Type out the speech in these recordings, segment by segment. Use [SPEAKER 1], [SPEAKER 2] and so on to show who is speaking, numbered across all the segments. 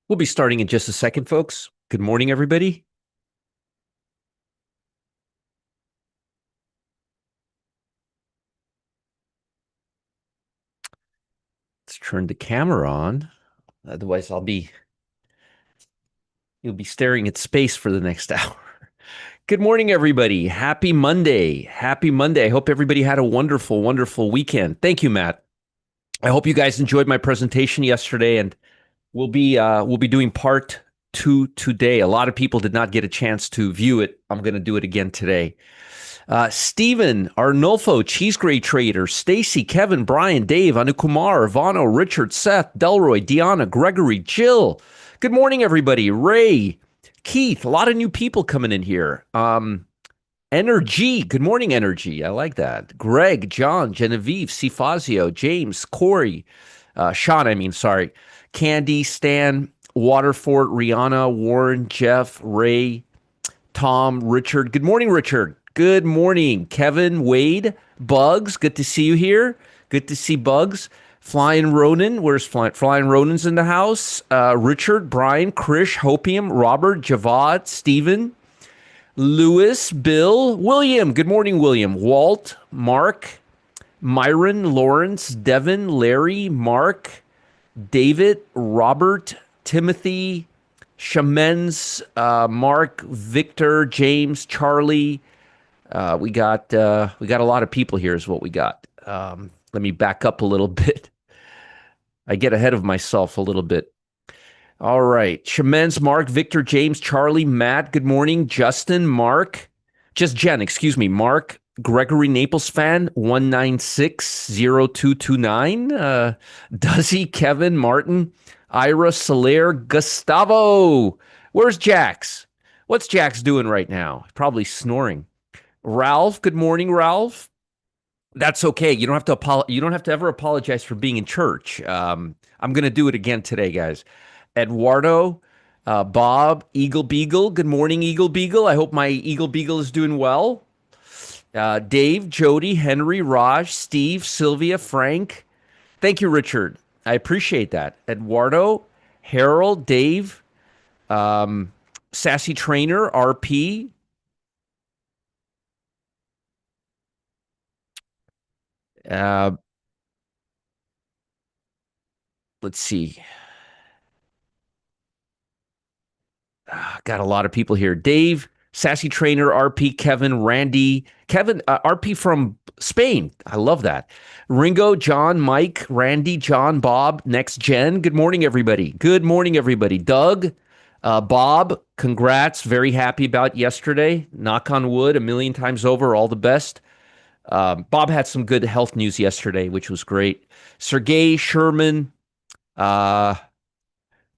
[SPEAKER 1] We'll be starting in just a second, folks. Good morning, everybody. Let's turn the camera on. Otherwise, you'll be staring at space for the next hour. Good morning, everybody. Happy Monday. Happy Monday. I hope everybody had a wonderful, wonderful weekend. Thank you, Matt. I hope you guys enjoyed my presentation yesterday, and we'll be doing part two today. A lot of people did not get a chance to view it. I'm going to do it again today. Stephen, Arnulfo, Cheese Gray Trader, Stacy, Kevin, Brian, Dave, Anukumar, Ivano, Richard, Seth, Delroy, Deanna, Gregory, Jill. Good morning, everybody. Ray, Keith, a lot of new people coming in here. Energy, good morning, Energy. I like that. Greg, John, Genevieve, Cifazio, James, Corey, Sean, sorry. Candy, Stan, Waterford, Rihanna, Warren, Jeff, Ray, Tom, Richard. Good morning, Richard. Good morning, Kevin, Wade, Bugs. Good to see you here. Good to see Bugs. Flying Ronan. Where's Flying Ronan's in the house? Richard, Brian, Krish, Hopium, Robert, Javad, Stephen, Lewis, Bill, William. Good morning, William. Walt, Mark, Myron, Lawrence, Devin, Larry, Mark, David, Robert, Timothy, Shamens, Mark, Victor, James, Charlie. We got a lot of people here is what we got. Let me back up a little bit. I get ahead of myself a little bit. All right. Shamens, Mark, Victor, James, Charlie, Matt. Good morning. Justin, Mark. Just Jen, excuse me. Mark, Gregory Naples fan, 1960229. Duzzy, Kevin, Martin, Ira, Soler, Gustavo. Where's Jax? What's Jax doing right now? Probably snoring. Ralph, good morning, Ralph. That's okay. You don't have to ever apologize for being in church. I'm going to do it again today, guys. Eduardo, Bob, Eagle Beagle. Good morning, Eagle Beagle. I hope my Eagle Beagle is doing well. Dave, Jody, Henry, Raj, Steve, Sylvia, Frank. Thank you, Richard. I appreciate that. Eduardo, Harold, Dave, Sassy Trainer, RP. Uh, let's see. Got a lot of people here. Dave, Sassy Trainer, RP, Kevin, Randy, Kevin, RP from Spain. I love that. Ringo, John, Mike, Randy, John, Bob, Next Gen. Good morning, everybody. Good morning, everybody. Doug, Bob, congrats. Very happy about yesterday. Knock on wood, a million times over. All the best. Bob had some good health news yesterday, which was great. Sergey, Sherman, uh,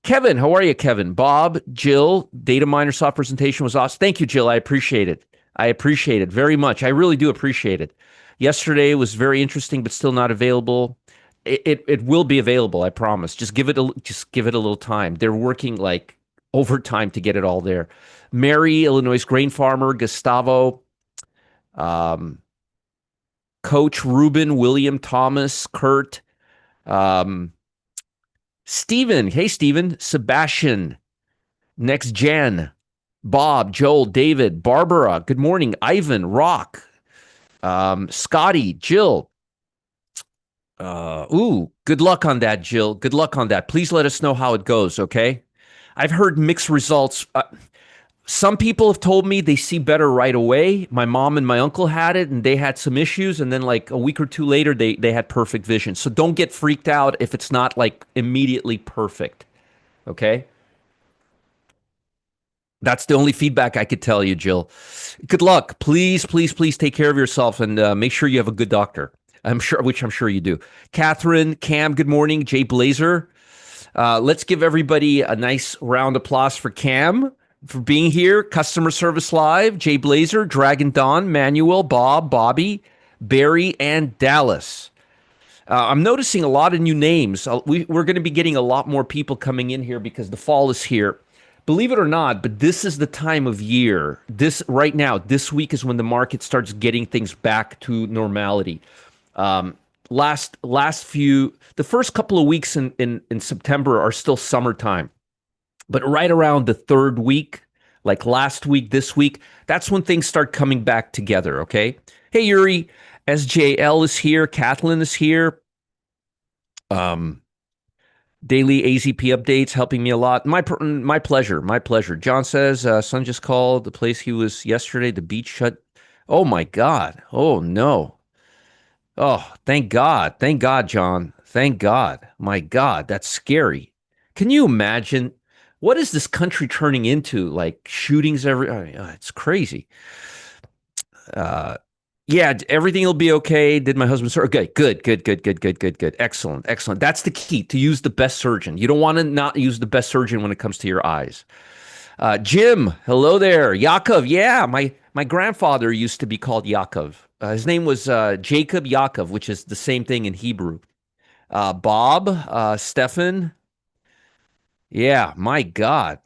[SPEAKER 1] Kevin, how are you, Kevin? Bob, Jill, Data Miner Soft presentation was awesome. Thank you, Jill. I appreciate it. I appreciate it very much. I really do appreciate it. Yesterday was very interesting, but still not available. It will be available. I promise. Just give it a little time. They're working like overtime to get it all there. Mary, Illinois grain farmer, Gustavo, um, Coach Ruben, William, Thomas, Kurt, um, Stephen. Hey, Stephen, Sebastian. Next Gen, Bob, Joel, David, Barbara. Good morning, Ivan, Rock, Scotty, Jill. Good luck on that, Jill. Good luck on that. Please let us know how it goes, okay? I've heard mixed results. Some people have told me they see better right away. My mom and my uncle had it, and they had some issues, and then like a week or two later, they had perfect vision. So don't get freaked out if it's not like immediately perfect, okay? That's the only feedback I could tell you, Jill. Good luck. Please, please, please take care of yourself and make sure you have a good doctor. Which I'm sure you do. Catherine, Cam, good morning. Jay Blazer. Let's give everybody a nice round of applause for Cam for being here. Customer Service Live, Jay Blazer, Dragon Dawn, Manuel, Bob, Bobby, Barry, and Dallas. I'm noticing a lot of new names. We're going to be getting a lot more people coming in here because the fall is here. Believe it or not, but this is the time of year. This right now, this week is when the market starts getting things back to normality. The first couple of weeks in September are still summertime. But right around the third week, like last week, this week, that's when things start coming back together. Okay. Hey, Yuri, SJL is here. Kathleen is here. Um, Daily AZP updates helping me a lot. My pleasure. My pleasure. John says, son just called the place he was yesterday. The beach shut. Oh my God. Oh no. Oh, thank God. Thank God, John. Thank God. My God, that's scary. Can you imagine? What is this country turning into? Like shootings every. It's crazy. Uh, yeah, everything will be okay. Did my husband surgery? Okay, good. Excellent, excellent. That's the key, to use the best surgeon. You don't want to not use the best surgeon when it comes to your eyes. Jim, hello there. Yaakov, yeah, my grandfather used to be called Yaakov. His name was Jacob Yaakov, which is the same thing in Hebrew. Bob, Stefan, yeah, my God.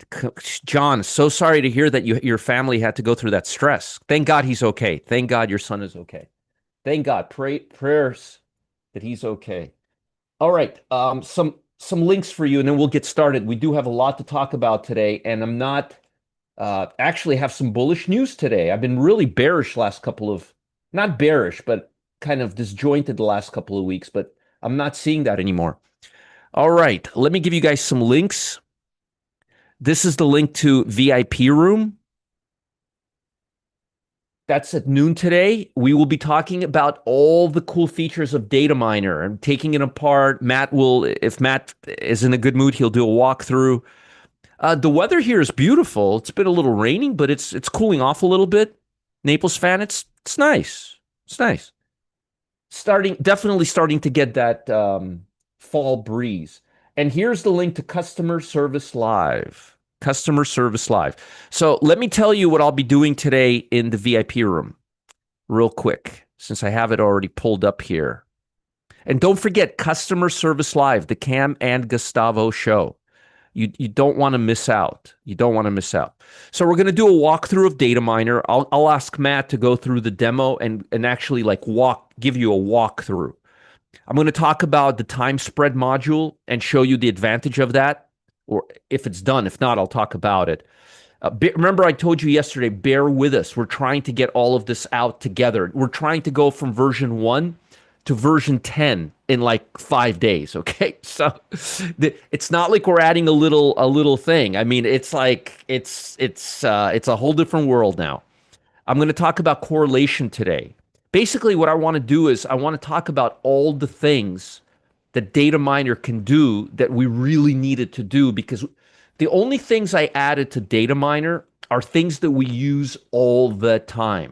[SPEAKER 1] John, so sorry to hear that your family had to go through that stress. Thank God he's okay. Thank God your son is okay. Thank God. Prayers that he's okay. All right. Some links for you, and then we'll get started. We do have a lot to talk about today, and I'm not actually have some bullish news today. I've been really bearish last couple of, not bearish, but kind of disjointed the last couple of weeks, but I'm not seeing that anymore. All right. Let me give you guys some links. This is the link to VIP room. That's at noon today. We will be talking about all the cool features of Data Miner and taking it apart. Matt will, if Matt is in a good mood, he'll do a walkthrough. The weather here is beautiful. It's been a little raining, but it's cooling off a little bit. Naples fan, it's nice. It's nice. Definitely starting to get that fall breeze. And here's the link to Customer Service Live. Customer Service Live. So let me tell you what I'll be doing today in the VIP room, real quick, since I have it already pulled up here. And don't forget Customer Service Live, the Cam and Gustavo show. You don't want to miss out. You don't want to miss out. So we're going to do a walkthrough of Data Miner. I'll ask Matt to go through the demo and actually like give you a walkthrough. I'm going to talk about the time spread module and show you the advantage of that, or if it's done. If not, I'll talk about it. Remember, I told you yesterday, bear with us. We're trying to get all of this out together. We're trying to go from version 1 to version 10 in like 5 days. Okay. So it's not like we're adding a little thing. I mean, it's like, it's a whole different world now. I'm going to talk about correlation today. Basically, what I want to do is I want to talk about all the things that Data Miner can do that we really needed to do, because the only things I added to Data Miner are things that we use all the time.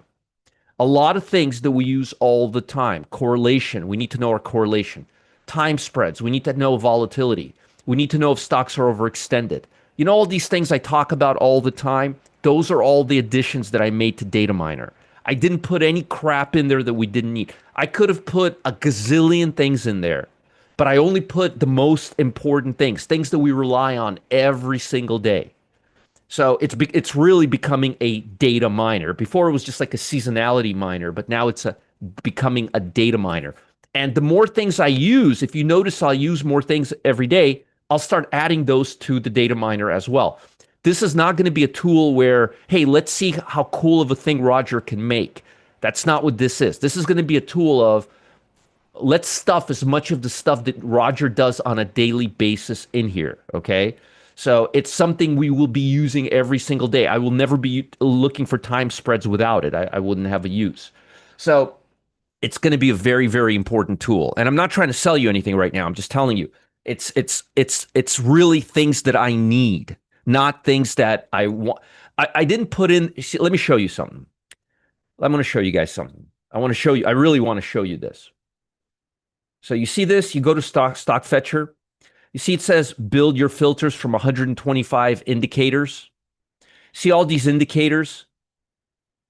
[SPEAKER 1] A lot of things that we use all the time. Correlation, we need to know our correlation. Time spreads, we need to know volatility. We need to know if stocks are overextended. You know, all these things I talk about all the time, those are all the additions that I made to Data Miner. I didn't put any crap in there that we didn't need. I could have put a gazillion things in there, but I only put the most important things that we rely on every single day. So it's really becoming a data miner. Before it was just like a seasonality miner, but now it's becoming a data miner. And the more things I use, if you notice, I'll use more things every day. I'll start adding those to the data miner as well. This is not going to be a tool where, hey, let's see how cool of a thing Roger can make. That's not what this is. This is going to be a tool of, let's stuff as much of the stuff that Roger does on a daily basis in here, okay? So it's something we will be using every single day. I will never be looking for time spreads without it. I wouldn't have a use. So it's going to be a very, very important tool. And I'm not trying to sell you anything right now. I'm just telling you, it's really things that I need, not things that I want. I didn't put in. Let me show you something. I'm going to show you guys something. I want to show you. I really want to show you this. So you see this? You go to Stock Fetcher. You see it says build your filters from 125 indicators. See all these indicators?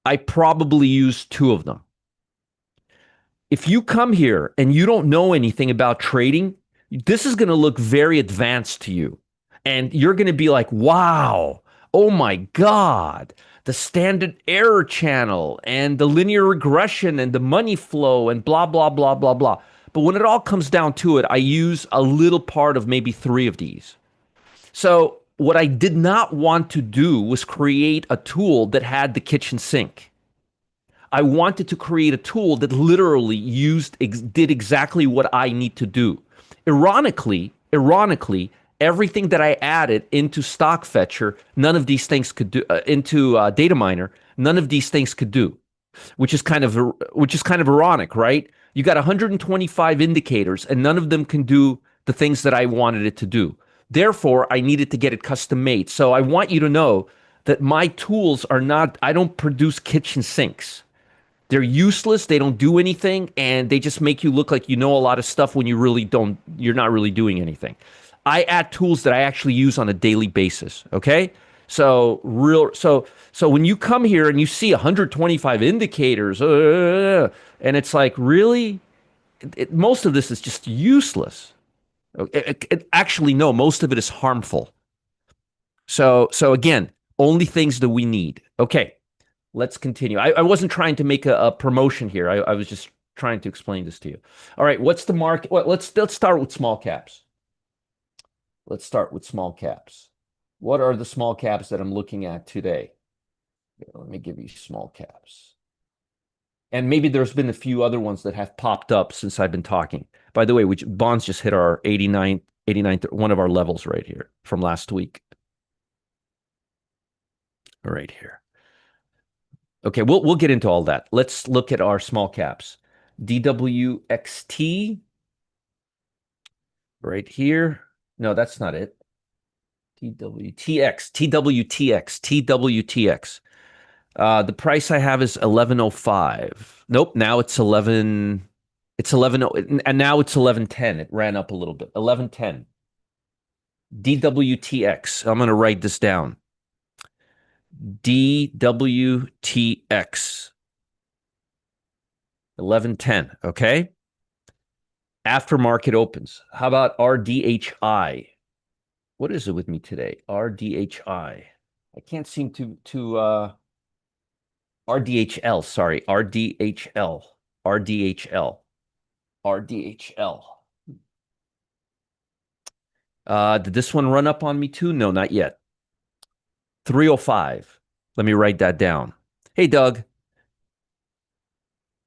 [SPEAKER 1] I probably use 2 of them. If you come here and you don't know anything about trading, this is going to look very advanced to you. And you're going to be like, wow, oh my God, the standard error channel and the linear regression and the money flow and blah, blah, blah, blah, blah. But when it all comes down to it, I use a little part of maybe 3 of these. So What I did not want to do was create a tool that had the kitchen sink. I wanted to create a tool that literally did exactly what I need to do. Ironically, everything that I added into Stock Fetcher, none of these things could do. Into Data Miner, none of these things could do, which is kind of ironic, right? You got 125 indicators, and none of them can do the things that I wanted it to do. Therefore, I needed to get it custom made. So I want you to know that my tools are not. I don't produce kitchen sinks. They're useless. They don't do anything, and they just make you look like you know a lot of stuff when you really don't. You're not really doing anything. I add tools that I actually use on a daily basis. Okay, so when you come here and you see 125 indicators, and it's like really, most of this is just useless. Actually, no, most of it is harmful. So again, only things that we need. Okay, let's continue. I wasn't trying to make a promotion here. I was just trying to explain this to you. All right, what's the market? Well, let's start with small caps. Let's start with small caps. What are the small caps that I'm looking at today? Here, let me give you small caps. And maybe there's been a few other ones that have popped up since I've been talking. By the way, which bonds just hit our 89, one of our levels right here from last week. Right here. Okay, we'll get into all that. Let's look at our small caps. DWXT right here. No, that's not it. TWTX. The price I have is 1105. Nope, now it's 11. It's 11, and now it's 1110. It ran up a little bit. 1110. DWTX. I'm going to write this down. DWTX. 1110. Okay. After market opens. How about RDHI? What is it with me today? RDHI. I can't seem to RDHL, sorry, RDHL. RDHL. RDHL. Did this one run up on me too? No, not yet. 305. Let me write that down. Hey, Doug.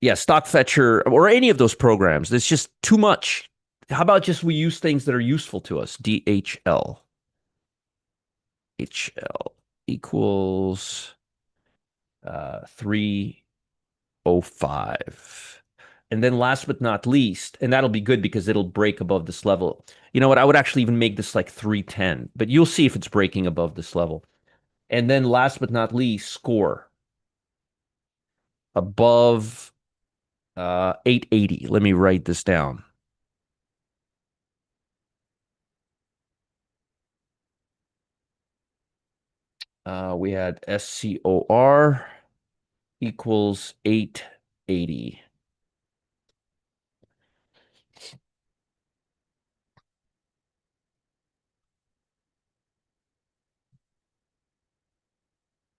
[SPEAKER 1] Yeah, Stock Fetcher or any of those programs. It's just too much. How about just we use things that are useful to us? DHL. HL equals 305. And then last but not least, and that'll be good because it'll break above this level. You know what? I would actually even make this like 310, but you'll see if it's breaking above this level. And then last but not least, score above 880. Let me write this down. We had SCOR equals 880.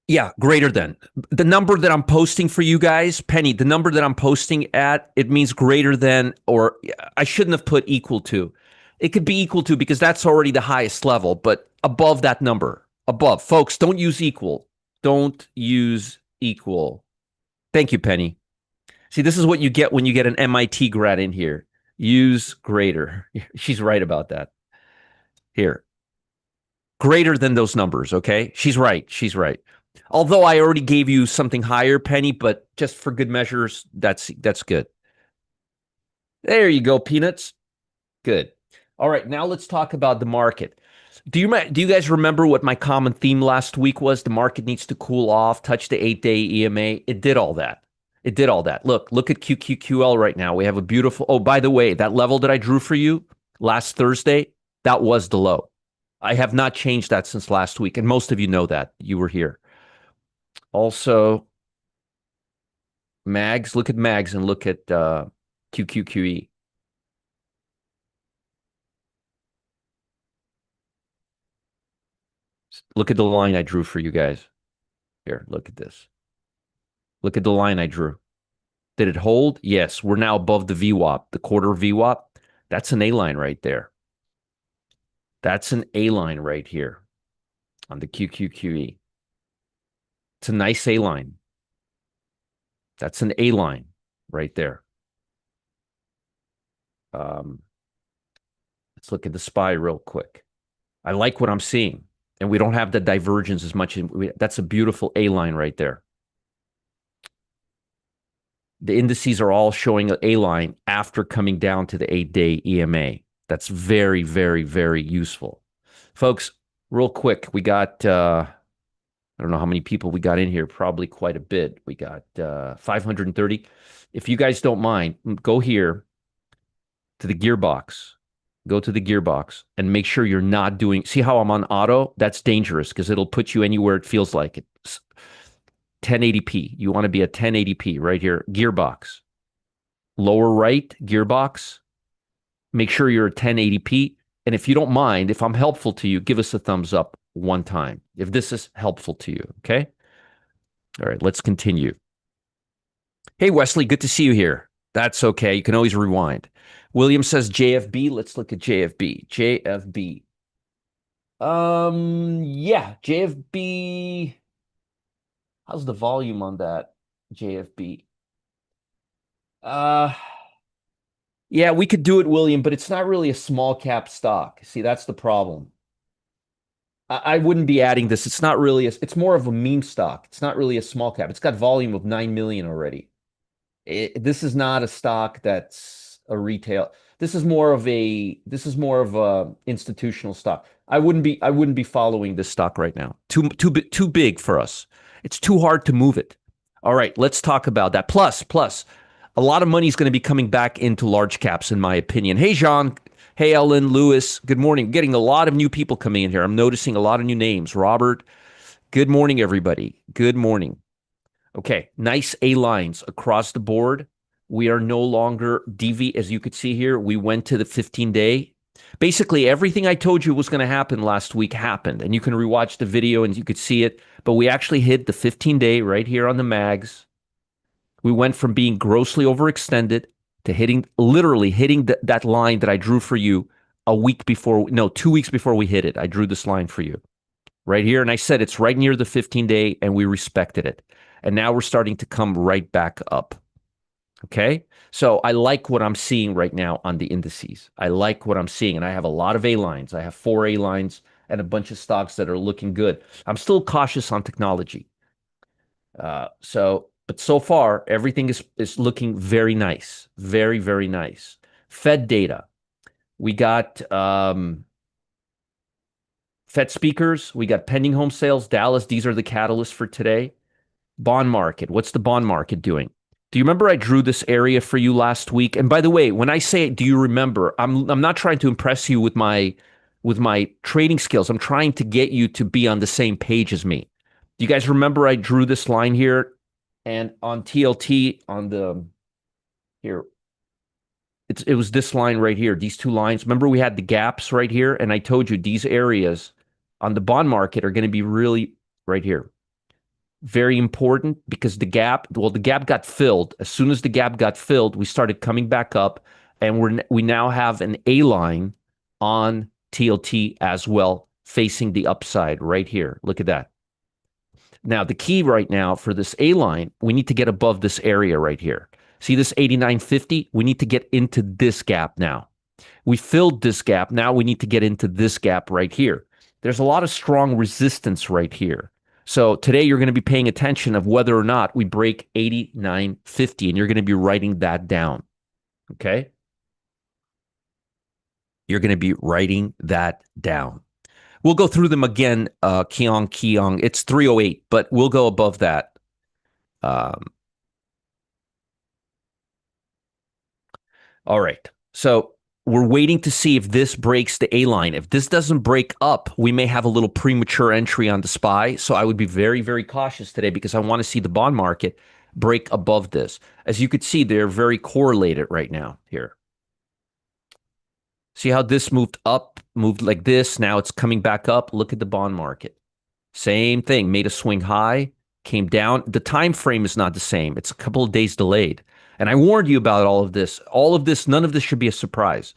[SPEAKER 1] Yeah, greater than. The number that I'm posting for you guys, Penny, the number that I'm posting at, it means greater than, or I shouldn't have put equal to. It could be equal to because that's already the highest level, but above that number. Above. Folks, don't use equal. Don't use equal. Thank you, Penny. See, this is what you get when you get an MIT grad in here. Use greater. She's right about that. Here. Greater than those numbers, okay? She's right. She's right. Although I already gave you something higher, Penny, but just for good measures, that's good. There you go, peanuts. Good. All right, now let's talk about the market. Do you guys remember what my common theme last week was? The market needs to cool off, touch the 8-day EMA. It did all that. It did all that. Look at QQQL right now. We have a beautiful. Oh, by the way, that level that I drew for you last Thursday, that was the low. I have not changed that since last week, and most of you know that. You were here. Also, mags. Look at mags and look at QQQE. Look at the line I drew for you guys. Here, look at this. Look at the line I drew. Did it hold? Yes. We're now above the VWAP, the quarter VWAP. That's an A line right there. That's an A line right here. on the QQQE. It's a nice A line. That's an A line right there. Let's look at the SPY real quick. I like what I'm seeing. And we don't have the divergence as much. That's a beautiful A line right there. The indices are all showing an A line after coming down to the 8-day EMA. That's very, very, very useful. Folks, real quick, we got, I don't know how many people we got in here, probably quite a bit. We got 530. If you guys don't mind, go here to the gearbox. Go to the gearbox and make sure you're not doing, see how I'm on auto? That's dangerous because it'll put you anywhere it feels like it. 1080p. You want to be at 1080p right here. Gearbox. Lower right, gearbox. Make sure you're at 1080p. And if you don't mind, if I'm helpful to you, give us a thumbs up one time. If this is helpful to you, okay? All right, let's continue. Hey, Wesley, good to see you here. That's okay. You can always rewind. William says JFB. Let's look at JFB. JFB. Yeah, JFB. How's the volume on that JFB? Yeah, we could do it, William, but it's not really a small cap stock. See, that's the problem. I wouldn't be adding this. It's not really it's more of a meme stock. It's not really a small cap. It's got volume of 9 million already. This is not a stock that's a retail. This is more of a institutional stock. I wouldn't be following this stock right now. Too big for us. It's too hard to move it. All right, let's talk about that. Plus, a lot of money is going to be coming back into large caps, in my opinion. Hey, Jean. Hey, Ellen, Lewis. Good morning. Getting a lot of new people coming in here. I'm noticing a lot of new names. Robert. Good morning, everybody. Good morning. Okay, nice A lines across the board. We are no longer as you could see here. We went to the 15-day. Basically, everything I told you was going to happen last week happened, and you can rewatch the video and you could see it. But we actually hit the 15-day right here on the mags. We went from being grossly overextended to literally hitting that line that I drew for you 2 weeks before we hit it. I drew this line for you right here, and I said it's right near the 15-day, and we respected it. And now we're starting to come right back up. Okay? So I like what I'm seeing right now on the indices. I like what I'm seeing, and I have a lot of A lines. I have 4 A lines and a bunch of stocks that are looking good. I'm still cautious on technology. But so far, everything is looking very nice. Very, very nice. Fed data. We got Fed speakers. We got pending home sales, Dallas. These are the catalysts for today. Bond market. What's the bond market doing? Do you remember I drew this area for you last week? And by the way, when I say, do you remember, I'm not trying to impress you with my trading skills. I'm trying to get you to be on the same page as me. Do you guys remember I drew this line here? And on TLT, here, it was this line right here, these 2 lines. Remember we had the gaps right here? And I told you these areas on the bond market are going to be really right here. Very important because the gap got filled. As soon as the gap got filled, we started coming back up, and we now have an A line on TLT as well, facing the upside right here. Look at that. Now, the key right now for this A line, we need to get above this area right here. See this 89.50? We need to get into this gap now. We filled this gap. Now we need to get into this gap right here. There's a lot of strong resistance right here. So today you're going to be paying attention of whether or not we break 89.50, and you're going to be writing that down. Okay? You're going to be writing that down. We'll go through them again, Keong. It's 308, but we'll go above that. All right. So we're waiting to see if this breaks the A line. If this doesn't break up, we may have a little premature entry on the SPY. So I would be very, very cautious today because I want to see the bond market break above this. As you could see, they're very correlated right now here. See how this moved up, moved like this. Now it's coming back up. Look at the bond market. Same thing. Made a swing high, came down. The time frame is not the same. It's a couple of days delayed. And I warned you about all of this. All of this, none of this should be a surprise.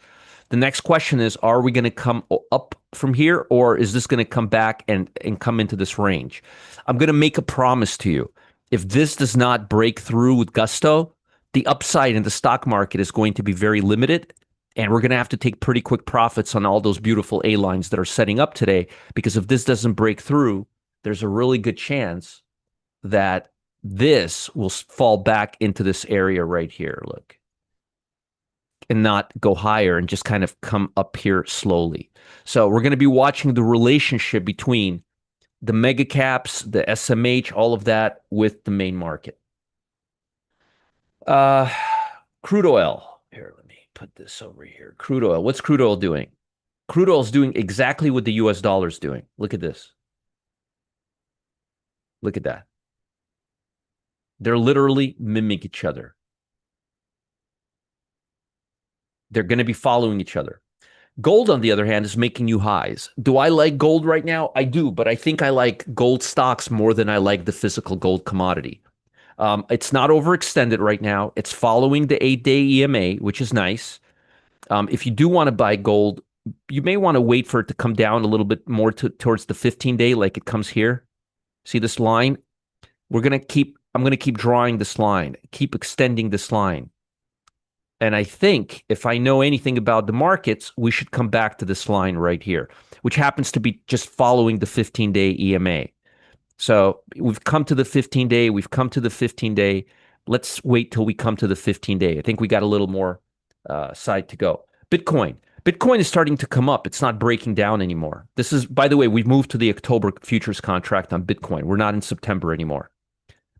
[SPEAKER 1] The next question is, are we going to come up from here, or is this going to come back and come into this range? I'm going to make a promise to you. If this does not break through with gusto, the upside in the stock market is going to be very limited. And we're going to have to take pretty quick profits on all those beautiful A lines that are setting up today, because if this doesn't break through, there's a really good chance that this will fall back into this area right here. Look, and not go higher and just kind of come up here slowly. So we're going to be watching the relationship between the mega caps, the SMH, all of that with the main market. Crude oil. Here, let me put this over here. Crude oil. What's crude oil doing? Crude oil is doing exactly what the US dollar is doing. Look at this. Look at that. They're literally mimicking each other. They're going to be following each other. Gold, on the other hand, is making new highs. Do I like gold right now? I do, but I think I like gold stocks more than I like the physical gold commodity. It's not overextended right now. It's following the 8-day EMA, which is nice. If you do want to buy gold, you may want to wait for it to come down a little bit more towards the 15-day, like it comes here. See this line? I'm going to keep drawing this line, keep extending this line. And I think if I know anything about the markets, we should come back to this line right here, which happens to be just following the 15-day EMA. So we've come to the 15-day. We've come to the 15-day. Let's wait till we come to the 15-day. I think we got a little more side to go. Bitcoin. Bitcoin is starting to come up. It's not breaking down anymore. This is, by the way, we've moved to the October futures contract on Bitcoin. We're not in September anymore.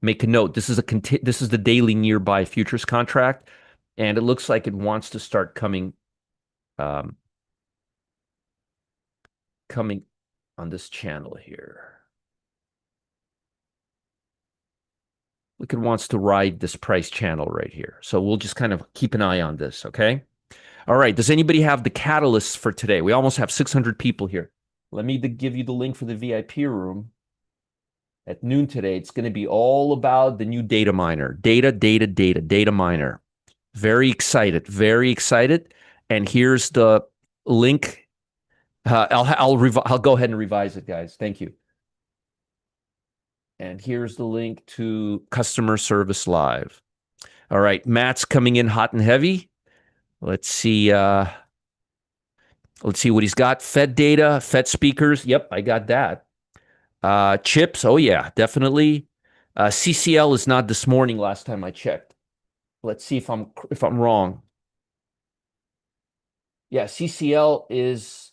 [SPEAKER 1] Make a note. This is the daily nearby futures contract. And it looks like it wants to start coming on this channel here. Look, it wants to ride this price channel right here. So we'll just kind of keep an eye on this, okay? All right. Does anybody have the catalysts for today? We almost have 600 people here. Let me give you the link for the VIP room. At noon today, it's going to be all about the new data miner. Data miner. Very excited, very excited. And here's the link. I'll go ahead and revise it, guys. Thank you. And here's the link to Customer Service Live. All right, Matt's coming in hot and heavy. Let's see. Let's see what he's got. Fed data, Fed speakers. Yep, I got that. Chips. Oh yeah, definitely. CCL is not this morning. Last time I checked. Let's see if I'm wrong. Yeah, CCL is.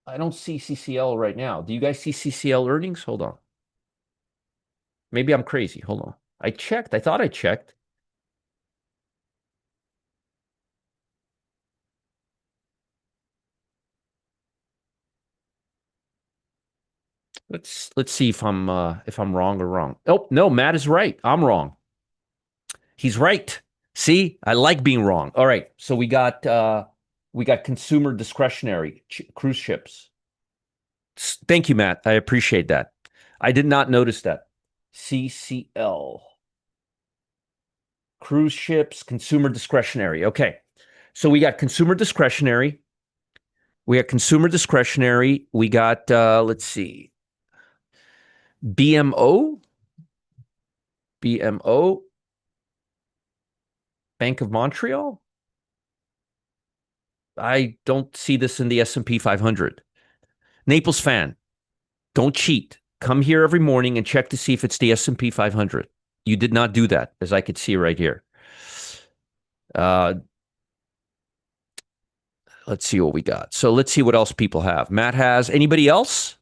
[SPEAKER 1] I don't see CCL right now. Do you guys see CCL earnings? Hold on. Maybe I'm crazy. Hold on. I checked. I thought I checked. Let's see if I'm wrong or wrong. Oh, no, Matt is right. I'm wrong. He's right. See, I like being wrong. All right. So we got consumer discretionary cruise ships. Thank you, Matt. I appreciate that. I did not notice that. CCL. Cruise ships, consumer discretionary. Okay. So we got consumer discretionary. We got, let's see, BMO, Bank of Montreal. I don't see this in the S&P 500. Naples fan, don't cheat. Come here every morning and check to see if it's the S&P 500. You did not do that, as I could see right here. Let's see what we got. So let's see what else people have. Matt has. Anybody else?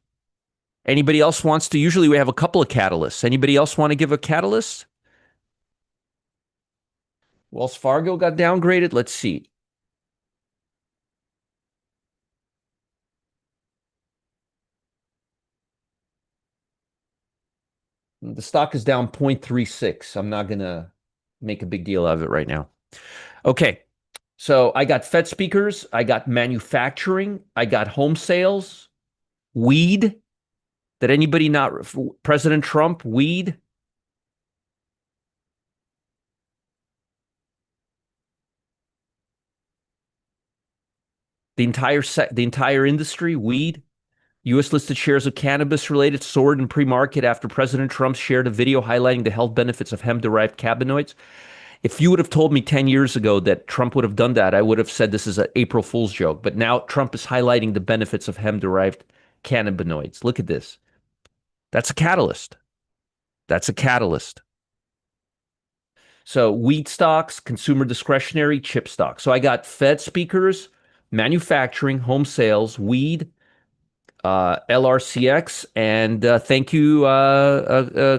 [SPEAKER 1] Anybody else wants to? Usually we have a couple of catalysts. Anybody else want to give a catalyst? Wells Fargo got downgraded. Let's see. The stock is down 0.36. I'm not going to make a big deal out of it right now. Okay. So I got Fed speakers. I got manufacturing. I got home sales. Weed. Did anybody not? President Trump, weed. The entire industry, weed. U.S. listed shares of cannabis related soared in pre-market after President Trump shared a video highlighting the health benefits of hemp-derived cannabinoids. If you would have told me 10 years ago that Trump would have done that, I would have said this is an April Fool's joke. But now Trump is highlighting the benefits of hemp-derived cannabinoids. Look at this. That's a catalyst. That's a catalyst. So wheat stocks, consumer discretionary, chip stocks. So I got Fed speakers, manufacturing, home sales, weed, LRCX, and thank you,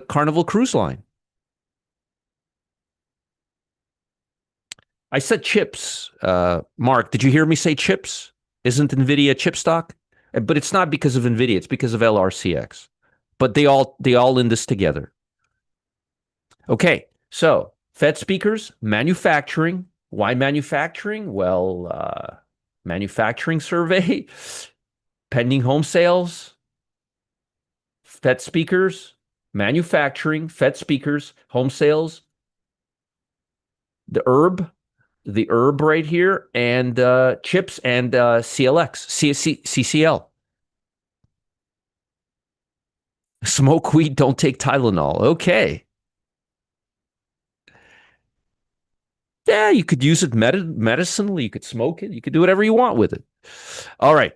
[SPEAKER 1] Carnival Cruise Line. I said chips. Mark, did you hear me say chips? Isn't NVIDIA a chip stock? But it's not because of NVIDIA. It's because of LRCX. But they all in this together. Okay, so Fed speakers, manufacturing. Why manufacturing? Well, manufacturing survey, pending home sales, Fed speakers, manufacturing, Fed speakers, home sales, the herb right here, and chips and CCL. Smoke weed, don't take Tylenol. Okay. Yeah, you could use it medicinally. You could smoke it. You could do whatever you want with it. All right.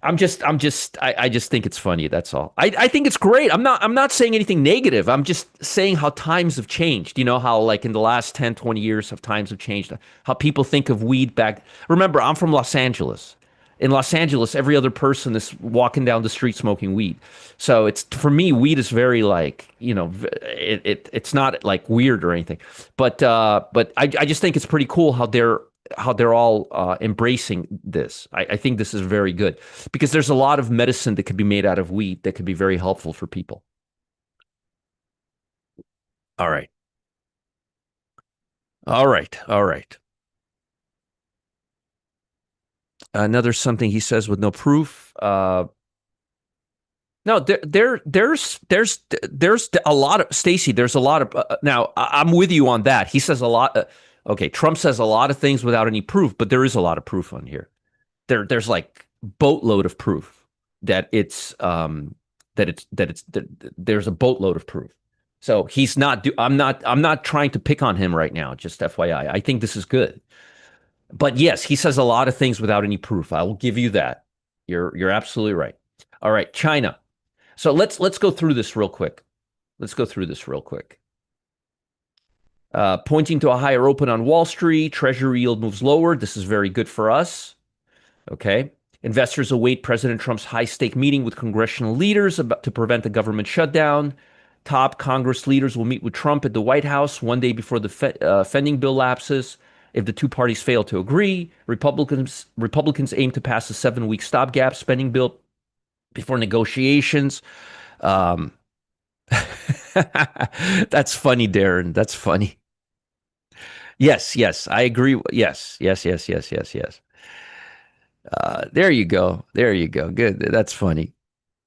[SPEAKER 1] I just think it's funny. That's all. I think it's great. I'm not saying anything negative. I'm just saying how times have changed. You know, how like in the last 10, 20 years, how times have changed, how people think of weed back. Remember, I'm from Los Angeles. In Los Angeles, every other person is walking down the street smoking weed. So it's, for me, weed is very like, it's not like weird or anything. But I just think it's pretty cool how they're all embracing this. I think this is very good because there's a lot of medicine that could be made out of wheat that could be very helpful for people. All right. All right. All right. Another something he says with no proof. No, there's a lot of Stacy. There's a lot of now. I'm with you on that. He says a lot. Okay, Trump says a lot of things without any proof, but there is a lot of proof on here. There's like boatload of proof that there's a boatload of proof. So he's not. I'm not trying to pick on him right now. Just FYI, I think this is good. But yes, he says a lot of things without any proof. I will give you that. You're absolutely right. All right, China. So let's go through this real quick. Let's go through this real quick. Pointing to a higher open on Wall Street, Treasury yield moves lower. This is very good for us. Okay. Investors await President Trump's high-stake meeting with congressional leaders to prevent the government shutdown. Top Congress leaders will meet with Trump at the White House one day before the funding bill lapses. If the two parties fail to agree, Republicans aim to pass a 7-week stopgap spending bill before negotiations. That's funny, Darren. That's funny. Yes, I agree. Yes. There you go. There you go. Good. That's funny.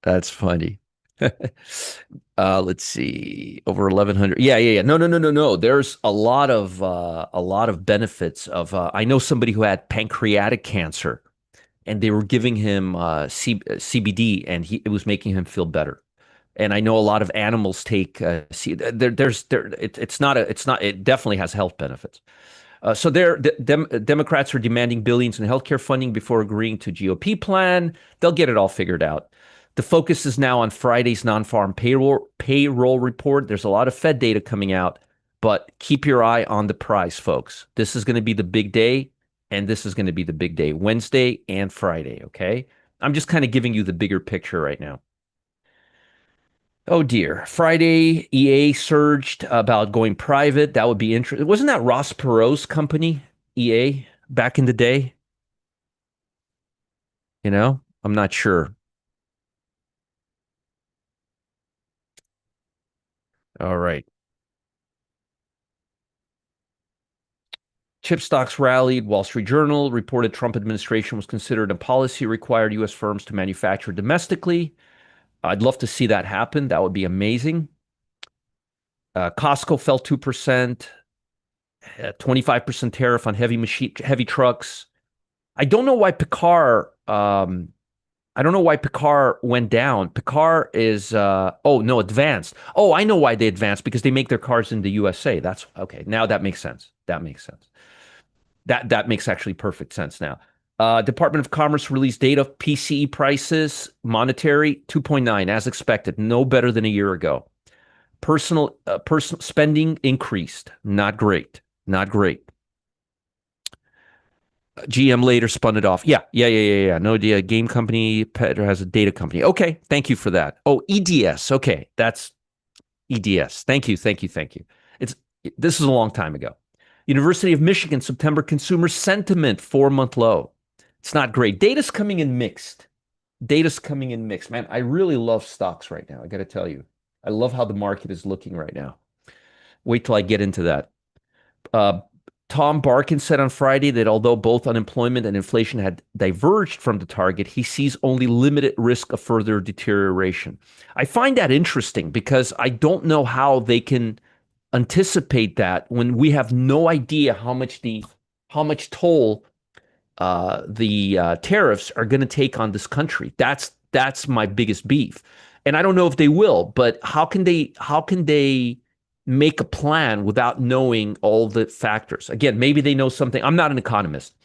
[SPEAKER 1] That's funny. Let's see. Over 1,100. Yeah. No. There's a lot of benefits of. I know somebody who had pancreatic cancer, and they were giving him CBD, and it was making him feel better. And I know a lot of animals take. It definitely has health benefits. So Democrats are demanding billions in healthcare funding before agreeing to GOP plan. They'll get it all figured out. The focus is now on Friday's non-farm payroll report. There's a lot of Fed data coming out, but keep your eye on the price, folks. This is going to be the big day, and this is going to be the big day, Wednesday and Friday, okay? I'm just kind of giving you the bigger picture right now. Oh dear. Friday, EA surged about going private. That would be interesting. Wasn't that Ross Perot's company, EA, back in the day? I'm not sure. All right. Chip stocks rallied. Wall Street Journal reported Trump administration was considered a policy required U.S. firms to manufacture domestically. I'd love to see that happen. That would be amazing. Costco fell 2%, 25% tariff on heavy trucks. I don't know why Picard. I don't know why Picard went down. Picard is oh no, advanced. Oh, I know why they advanced because they make their cars in the USA. That's okay. Now that makes sense. That makes sense. That makes actually perfect sense now. Department of Commerce released data of PCE prices, monetary 2.9 as expected, no better than a year ago. Personal spending increased, not great, not great. GM later spun it off. Yeah. No idea. Game company, Pet has a data company. Okay, thank you for that. Oh, EDS. Okay, that's EDS. Thank you. It's this is a long time ago. University of Michigan, September consumer sentiment 4-month low. It's not great. Data's coming in mixed. Data's coming in mixed. Man, I really love stocks right now. I got to tell you, I love how the market is looking right now. Wait till I get into that. Uh, Tom Barkin said on Friday that although both unemployment and inflation had diverged from the target, he sees only limited risk of further deterioration. I find that interesting because I don't know how they can anticipate that when we have no idea how much toll the tariffs are going to take on this country. That's my biggest beef, and I don't know if they will. But how can they make a plan without knowing all the factors? Again, maybe they know something. I'm not an economist.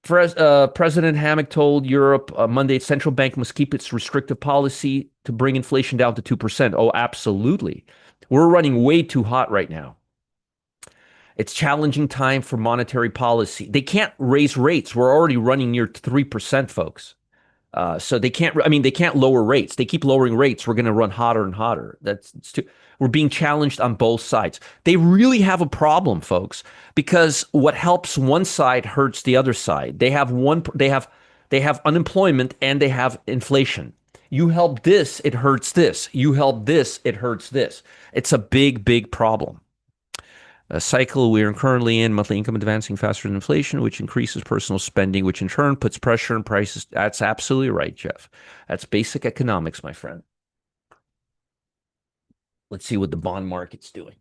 [SPEAKER 1] President Hammack told Europe Monday central bank must keep its restrictive policy to bring inflation down to 2%. Oh, absolutely. We're running way too hot right now. It's challenging time for monetary policy. They can't raise rates. We're already running near 3%, folks. So they can't. I mean, they can't lower rates. They keep lowering rates. We're going to run hotter and hotter. It's too. We're being challenged on both sides. They really have a problem, folks, because what helps one side hurts the other side. They have one. They have unemployment and they have inflation. You help this, it hurts this. You help this, it hurts this. It's a big problem. A cycle we are currently in, monthly income advancing faster than inflation, which increases personal spending, which in turn puts pressure on prices. That's absolutely right, Jeff. That's basic economics, my friend. Let's see what the bond market's doing.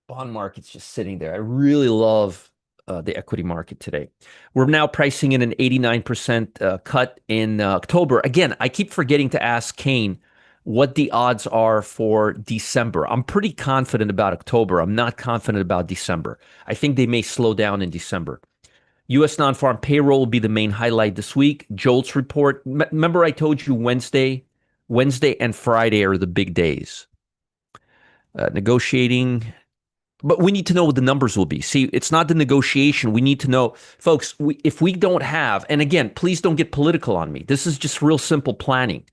[SPEAKER 1] Bond market's just sitting there. I really love the equity market today. We're now pricing in an 89% cut in October. Again, I keep forgetting to ask Kane what the odds are for December. I'm pretty confident about October. I'm not confident about December. I think they may slow down in December. U.S. non-farm payroll will be the main highlight this week. JOLTS report. Remember I told you Wednesday and Friday are the big days. Negotiating. But we need to know what the numbers will be. See, it's not the negotiation. We need to know, folks, if we don't have, and again, please don't get political on me. This is just real simple planning.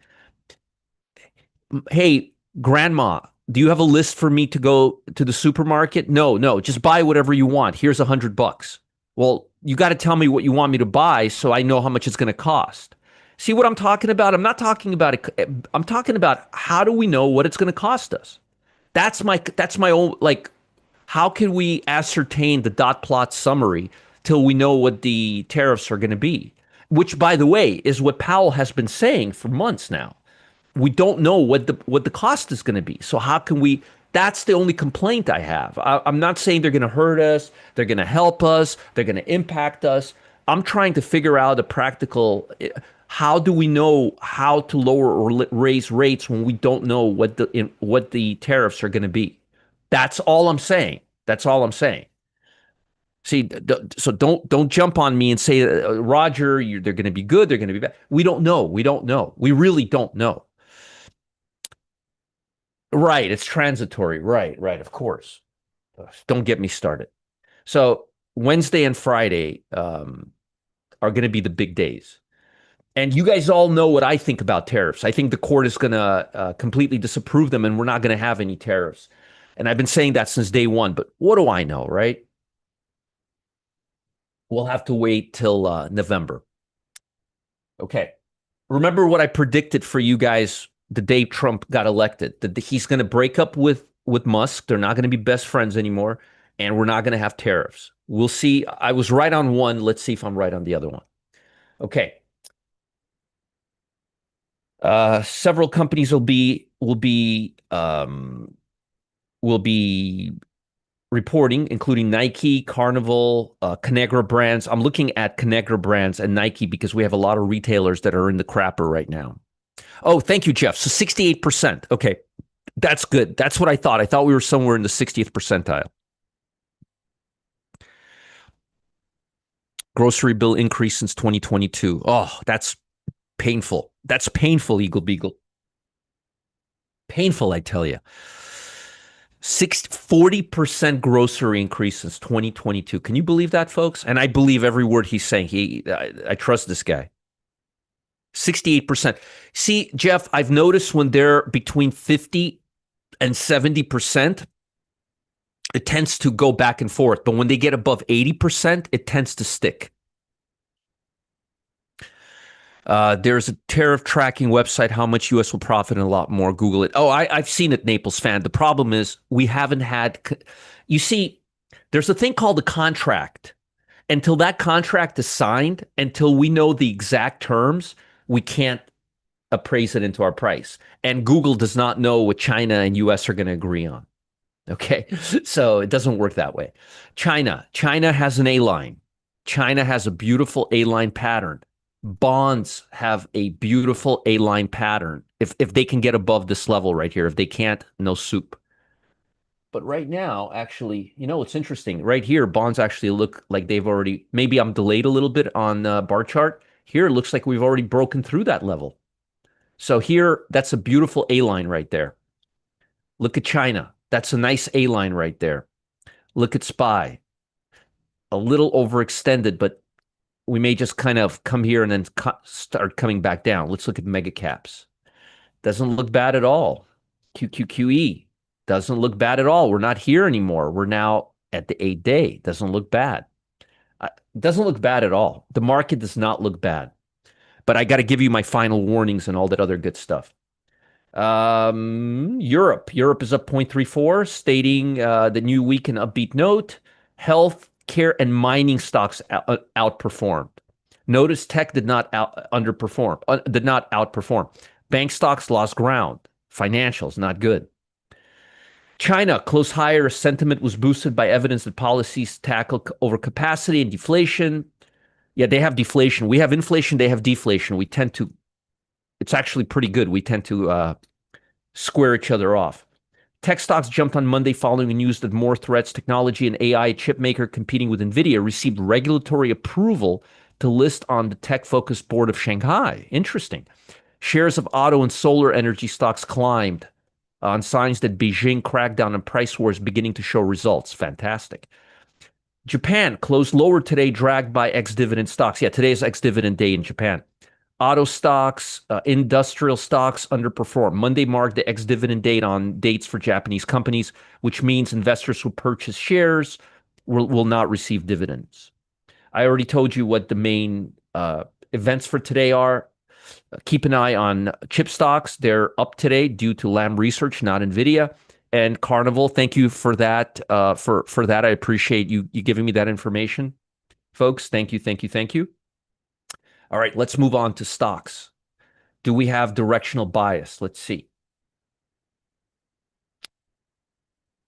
[SPEAKER 1] Hey, grandma, do you have a list for me to go to the supermarket? No, just buy whatever you want. Here's $100. Well, you got to tell me what you want me to buy so I know how much it's going to cost. See what I'm talking about? I'm not talking about it. I'm talking about how do we know what it's going to cost us? That's my own like how can we ascertain the dot plot summary till we know what the tariffs are going to be? Which, by the way, is what Powell has been saying for months now. We don't know what the cost is going to be. So how can we? That's the only complaint I have. I'm not saying they're going to hurt us. They're going to help us. They're going to impact us. I'm trying to figure out a practical. How do we know how to lower or raise rates when we don't know what the tariffs are going to be? That's all I'm saying. That's all I'm saying. See, so don't jump on me and say, Roger, they're going to be good. They're going to be bad. We don't know. We don't know. We really don't know. Right. It's transitory. Right. Of course. Don't get me started. So Wednesday and Friday are going to be the big days. And you guys all know what I think about tariffs. I think the court is going to completely disapprove them and we're not going to have any tariffs. And I've been saying that since day one. But what do I know, right? We'll have to wait till November. Okay. Remember what I predicted for you guys the day Trump got elected, that he's going to break up with Musk. They're not going to be best friends anymore, and we're not going to have tariffs. We'll see. I was right on one. Let's see if I'm right on the other one. Okay. Several companies will be reporting, including Nike, Carnival, Conagra Brands. I'm looking at Conagra Brands and Nike because we have a lot of retailers that are in the crapper right now. Oh, thank you, Jeff. So 68%. Okay, that's good. That's what I thought. I thought we were somewhere in the 60th percentile. Grocery bill increase since 2022. Oh, that's painful. That's painful, Eagle Beagle. Painful, I tell you. 40% grocery increase since 2022. Can you believe that, folks? And I believe every word he's saying. I trust this guy. 68%. See, Jeff, I've noticed when they're between 50 and 70%, it tends to go back and forth. But when they get above 80%, it tends to stick. There's a tariff tracking website, how much U.S. will profit and a lot more. Google it. Oh, I've seen it, Naples fan. The problem is we haven't had, you see, there's a thing called a contract. Until that contract is signed, until we know the exact terms, we can't appraise it into our price. And Google does not know what China and U.S. are going to agree on. Okay. So it doesn't work that way. China has an A line. China has a beautiful A line pattern. Bonds have a beautiful A line pattern. If they can get above this level right here, if they can't, no soup. But right now, actually, it's interesting. Right here, bonds actually look like they've already, maybe I'm delayed a little bit on bar chart. Here, it looks like we've already broken through that level. So here, that's a beautiful A line right there. Look at China. That's a nice A line right there. Look at SPY. A little overextended, but we may just kind of come here and then start coming back down. Let's look at mega caps. Doesn't look bad at all. QQQE doesn't look bad at all. We're not here anymore. We're now at the 8-day. Doesn't look bad. Doesn't look bad at all. The market does not look bad. But I got to give you my final warnings and all that other good stuff. Europe is up 0.34, stating the new week in upbeat note. Health care and mining stocks outperformed. Notice tech did not outperform. Bank stocks lost ground. Financials not good. China closed higher. Sentiment was boosted by evidence that policies tackle overcapacity and deflation. Yeah, they have deflation. We have inflation. They have deflation. It's actually pretty good. We tend to square each other off. Tech stocks jumped on Monday following the news that more threats, technology, and AI chip maker competing with NVIDIA received regulatory approval to list on the tech-focused board of Shanghai. Interesting. Shares of auto and solar energy stocks climbed on signs that Beijing crackdown on price wars beginning to show results. Fantastic. Japan closed lower today, dragged by ex-dividend stocks. Yeah, today is ex-dividend day in Japan. Auto stocks, industrial stocks underperformed. Monday marked the ex-dividend date on dates for Japanese companies, which means investors who purchase shares will not receive dividends. I already told you what the main events for today are. Keep an eye on chip stocks. They're up today due to Lam Research, not NVIDIA. And Carnival, thank you for that. For that, I appreciate you giving me that information. Folks, thank you. All right, let's move on to stocks. Do we have directional bias? Let's see.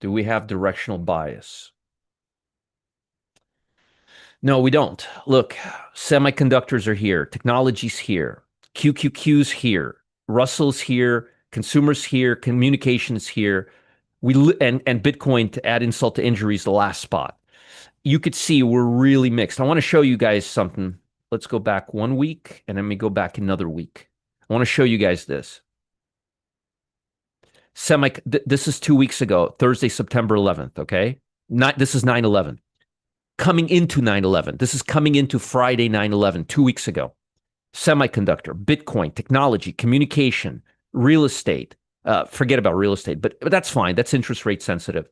[SPEAKER 1] Do we have directional bias? No, we don't. Look, semiconductors are here. Technology's here. QQQ's here. Russell's here. Consumers here. Communications here. And Bitcoin, to add insult to injury, is the last spot. You could see we're really mixed. I want to show you guys something. Let's go back 1 week, and then we go back another week. I want to show you guys this. This is 2 weeks ago, Thursday, September 11th, okay? This is 9/11. Coming into 9/11. This is coming into Friday, 9/11, 2 weeks ago. Semiconductor, Bitcoin, technology, communication, real estate. Forget about real estate, but that's fine. That's interest rate sensitive.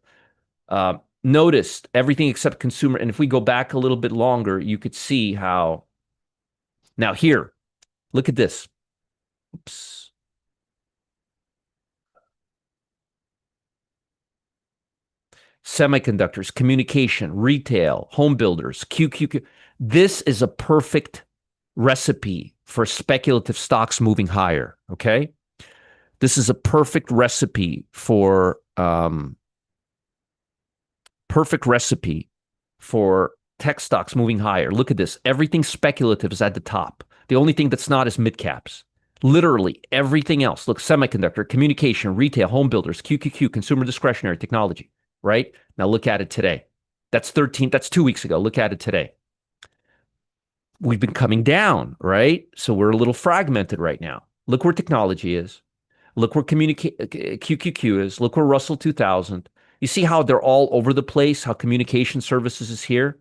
[SPEAKER 1] Noticed everything except consumer. And if we go back a little bit longer, you could see how. Now here, look at this. Oops. Semiconductors, communication, retail, home builders, QQQ. This is a perfect recipe for speculative stocks moving higher, okay? This is a perfect recipe for Perfect recipe for tech stocks moving higher. Look at this. Everything speculative is at the top. The only thing that's not is mid caps. Literally everything else. Look, semiconductor, communication, retail, home builders, QQQ, consumer discretionary, technology, right? Now look at it today. That's 2 weeks ago. Look at it today. We've been coming down, right? So we're a little fragmented right now. Look where technology is. Look where QQQ is. Look where Russell 2000. You see how they're all over the place, how communication services is here?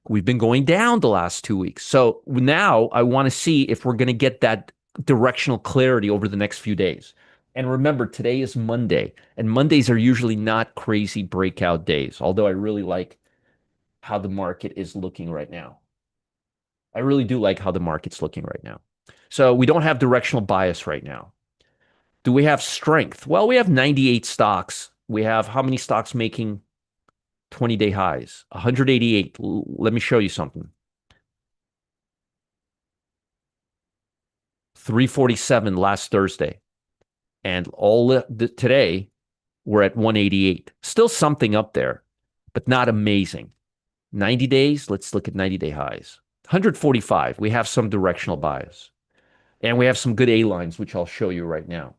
[SPEAKER 1] We've been going down the last 2 weeks. So now I want to see if we're going to get that directional clarity over the next few days. And remember, today is Monday, and Mondays are usually not crazy breakout days, although I really like how the market is looking right now. I really do like how the market's looking right now. So we don't have directional bias right now. Do we have strength? Well, we have 98 stocks. We have how many stocks making 20-day highs? 188. Let me show you something. 347 last Thursday. And today, we're at 188. Still something up there, but not amazing. 90 days, let's look at 90-day highs. 145, we have some directional bias. And we have some good A lines, which I'll show you right now.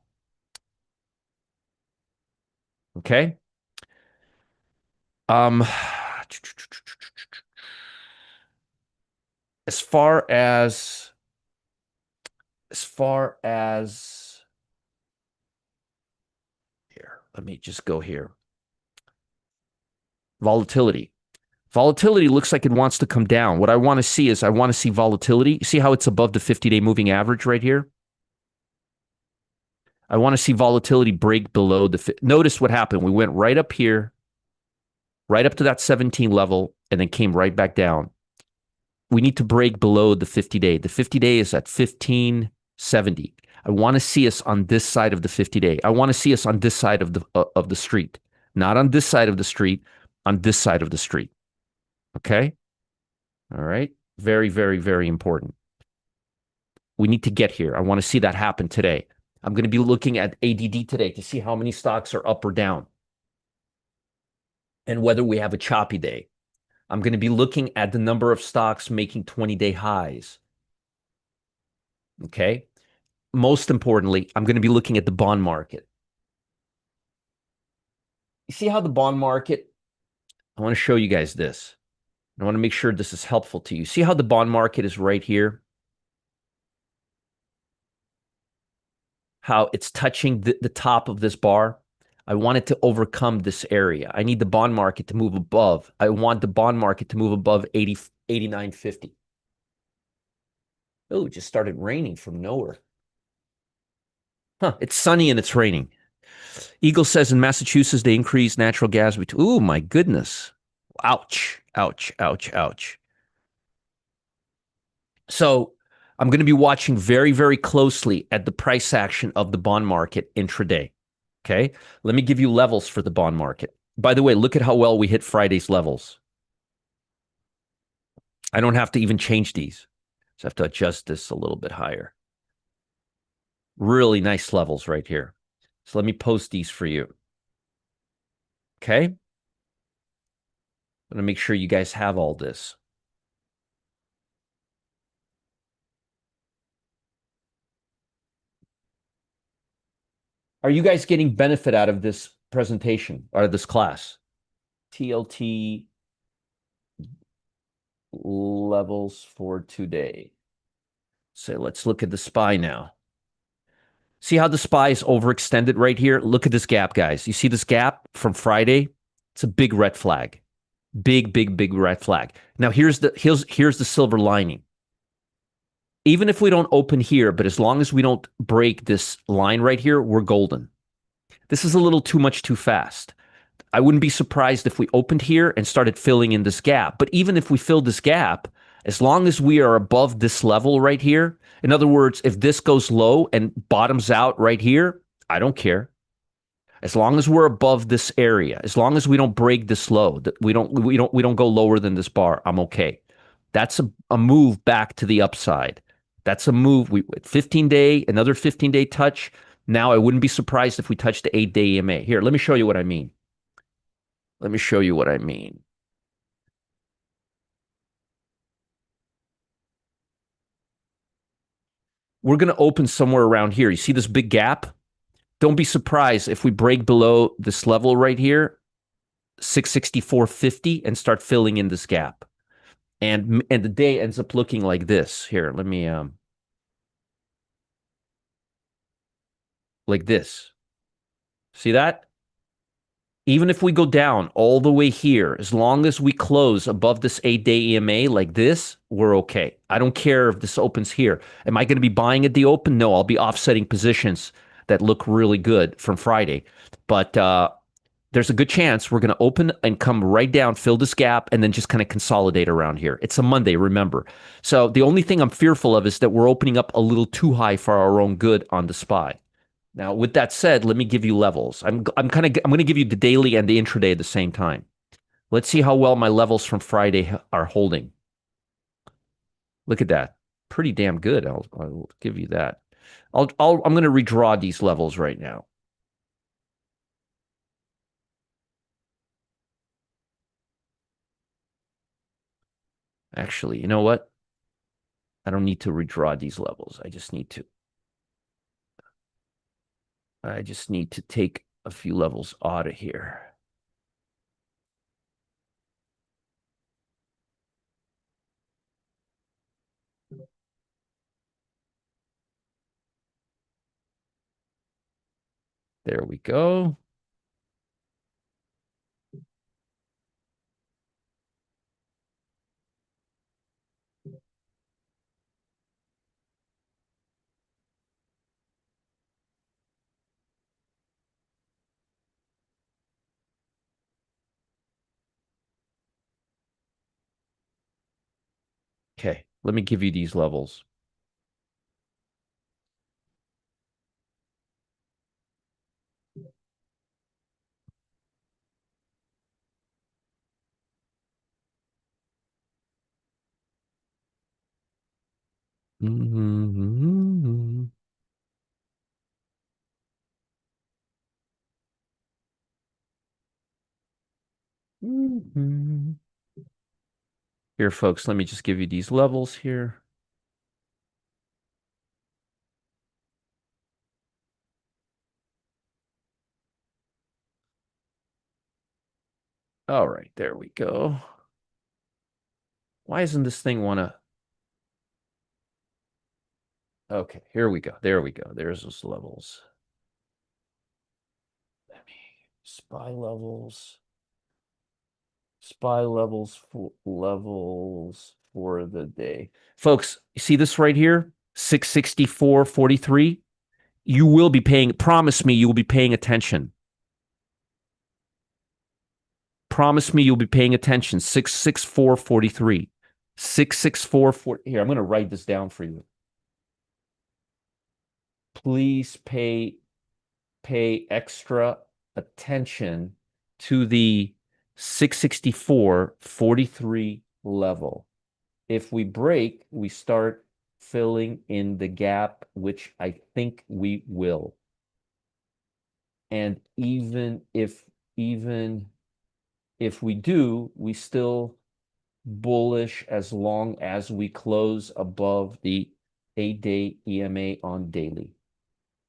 [SPEAKER 1] Okay? As far as here, let me just go here. Volatility. Volatility looks like it wants to come down. What I want to see is volatility. See how it's above the 50-day moving average right here? I want to see volatility break below notice what happened. We went right up here, right up to that 17 level, and then came right back down. We need to break below the 50-day. The 50-day is at 1570. I want to see us on this side of the 50-day. I want to see us on this side of the street, not on this side of the street, on this side of the street. Okay? All right? Very, very, very important. We need to get here. I want to see that happen today. I'm going to be looking at ADD today to see how many stocks are up or down and whether we have a choppy day. I'm going to be looking at the number of stocks making 20-day highs. Okay? Most importantly, I'm going to be looking at the bond market. You see how the bond market, I want to show you guys this. I want to make sure this is helpful to you. See how the bond market is right here? How it's touching the top of this bar. I want it to overcome this area. I need the bond market to move above. I want the bond market to move above 89.50. Oh, it just started raining from nowhere. Huh, it's sunny and it's raining. Eagle says in Massachusetts, they increased natural gas. Oh, my goodness. Ouch, ouch, ouch, ouch. So I'm going to be watching very, very closely at the price action of the bond market intraday. Okay, let me give you levels for the bond market. By the way, look at how well we hit Friday's levels. I don't have to even change these. Just have to adjust this a little bit higher. Really nice levels right here. So let me post these for you. Okay. I'm going to make sure you guys have all this. Are you guys getting benefit out of this presentation, out of this class? TLT levels for today. So let's look at the SPY now. See how the SPY is overextended right here? Look at this gap, guys. You see this gap from Friday? It's a big red flag. Big, big, big red flag. Now here's the silver lining. Even if we don't open here, but as long as we don't break this line right here, we're golden. This is a little too much too fast. I wouldn't be surprised if we opened here and started filling in this gap. But even if we fill this gap, as long as we are above this level right here, in other words, if this goes low and bottoms out right here, I don't care. As long as we're above this area, as long as we don't break this low, we don't go lower than this bar, I'm okay. That's a move back to the upside. That's a move. 15-day, another 15-day touch. Now I wouldn't be surprised if we touch the 8-day EMA. Here, let me show you what I mean. Let me show you what I mean. We're going to open somewhere around here. You see this big gap? Don't be surprised if we break below this level right here, 664.50, and start filling in this gap. And the day ends up looking like this. Here, let me like this. See that? Even if we go down all the way here, as long as we close above this 8-day EMA like this, we're okay. I don't care if this opens here. Am I going to be buying at the open? No, I'll be offsetting positions that look really good from Friday. But there's a good chance we're going to open and come right down, fill this gap, and then just kind of consolidate around here. It's a Monday, remember. So the only thing I'm fearful of is that we're opening up a little too high for our own good on the SPY. Now, with that said, let me give you levels. I'm going to give you the daily and the intraday at the same time. Let's see how well my levels from Friday are holding. Look at that. Pretty damn good. I'll give you that. I'm going to redraw these levels right now. Actually, you know what? I don't need to redraw these levels. I just need to take a few levels out of here. There we go. Okay, let me give you these levels. Mm-hmm. Mm-hmm. Here, folks, let me just give you these levels here. All right, there we go. Why isn't this thing want to? Okay, here we go. There we go. There's those levels. Let me SPY levels. SPY levels for the day. Folks, you see this right here? 664.43. You will be paying, promise me you will be paying attention. Promise me you'll be paying attention. 664.43. 664.40. Here, I'm going to write this down for you. Please pay extra attention to the 664.43 level. If we break, we start filling in the gap, which I think we will. And even if we do, we still bullish as long as we close above the 8-day EMA on daily.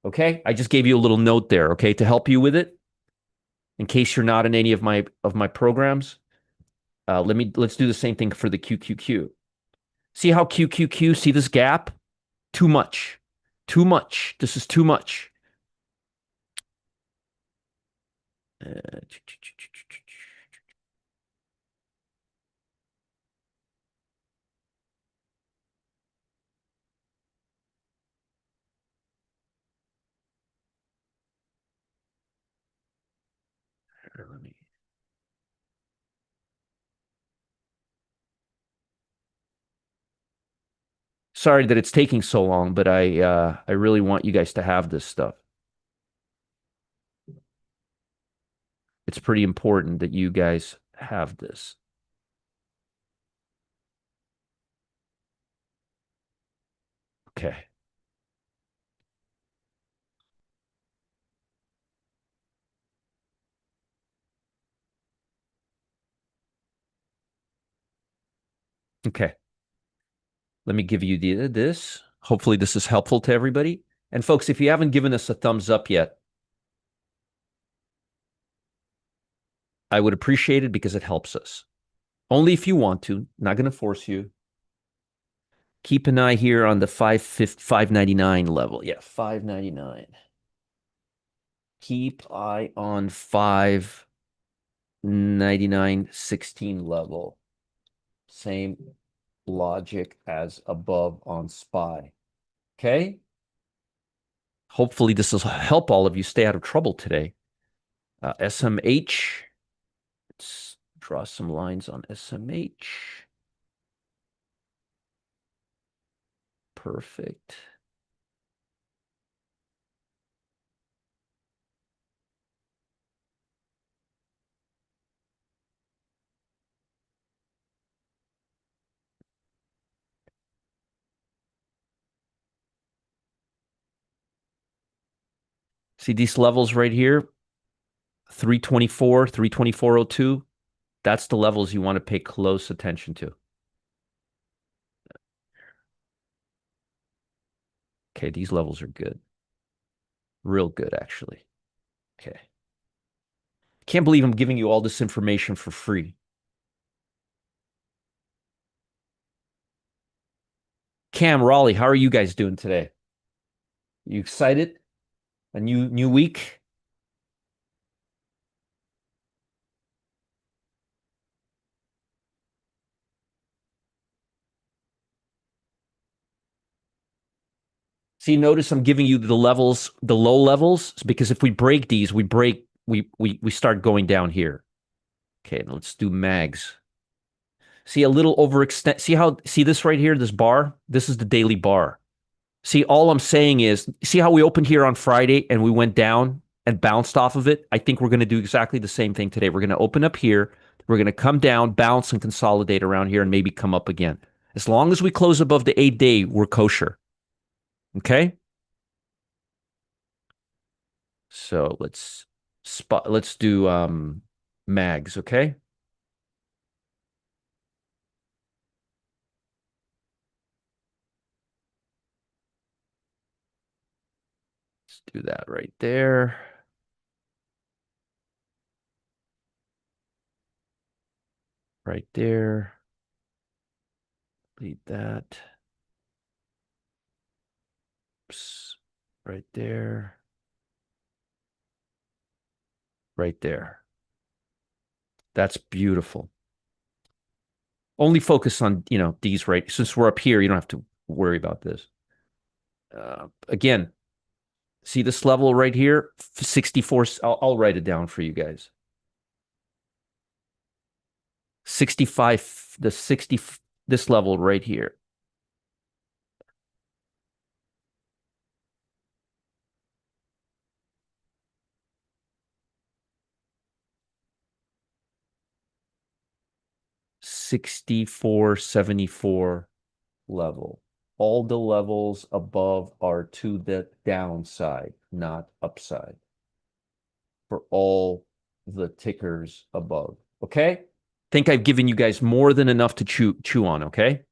[SPEAKER 1] Okay, I just gave you a little note there, okay, to help you with it. In case you're not in any of my programs, let's do the same thing for the QQQ. See how QQQ, see this gap? Too much. Too much. This is too much. Let me. Sorry that it's taking so long, but I really want you guys to have this stuff. It's pretty important that you guys have this. Okay. Okay. Let me give you this. Hopefully this is helpful to everybody. And folks, if you haven't given us a thumbs up yet, I would appreciate it because it helps us. Only if you want to, not going to force you. Keep an eye here on the 599 level. Yeah, 599. Keep eye on 599.16 level. Same logic as above on SPY. Okay? Hopefully this will help all of you stay out of trouble today. SMH. Let's draw some lines on SMH. Perfect. See these levels right here? 324, 324.02. That's the levels you want to pay close attention to. Okay, these levels are good. Real good, actually. Okay. Can't believe I'm giving you all this information for free. Cam, Raleigh, how are you guys doing today? You excited? A new week? See, notice I'm giving you the levels, the low levels, because if we break these, we start going down here. Okay, let's do mags. See a little overextend. See this right here, this bar? This is the daily bar. See, all I'm saying is, see how we opened here on Friday and we went down and bounced off of it? I think we're going to do exactly the same thing today. We're going to open up here. We're going to come down, bounce, and consolidate around here and maybe come up again. As long as we close above the 8-day, we're kosher. Okay? So let's do mags, okay? Let's do that right there. Right there. Leave that. Oops. Right there. Right there. That's beautiful. Only focus on, these, right? Since we're up here, you don't have to worry about this. Again, see this level right here? 64. I'll write it down for you guys. 65, the 60, this level right here. $64.74 level. All the levels above are to the downside, not upside, for all the tickers above. Okay? Think I've given you guys more than enough to chew on, okay?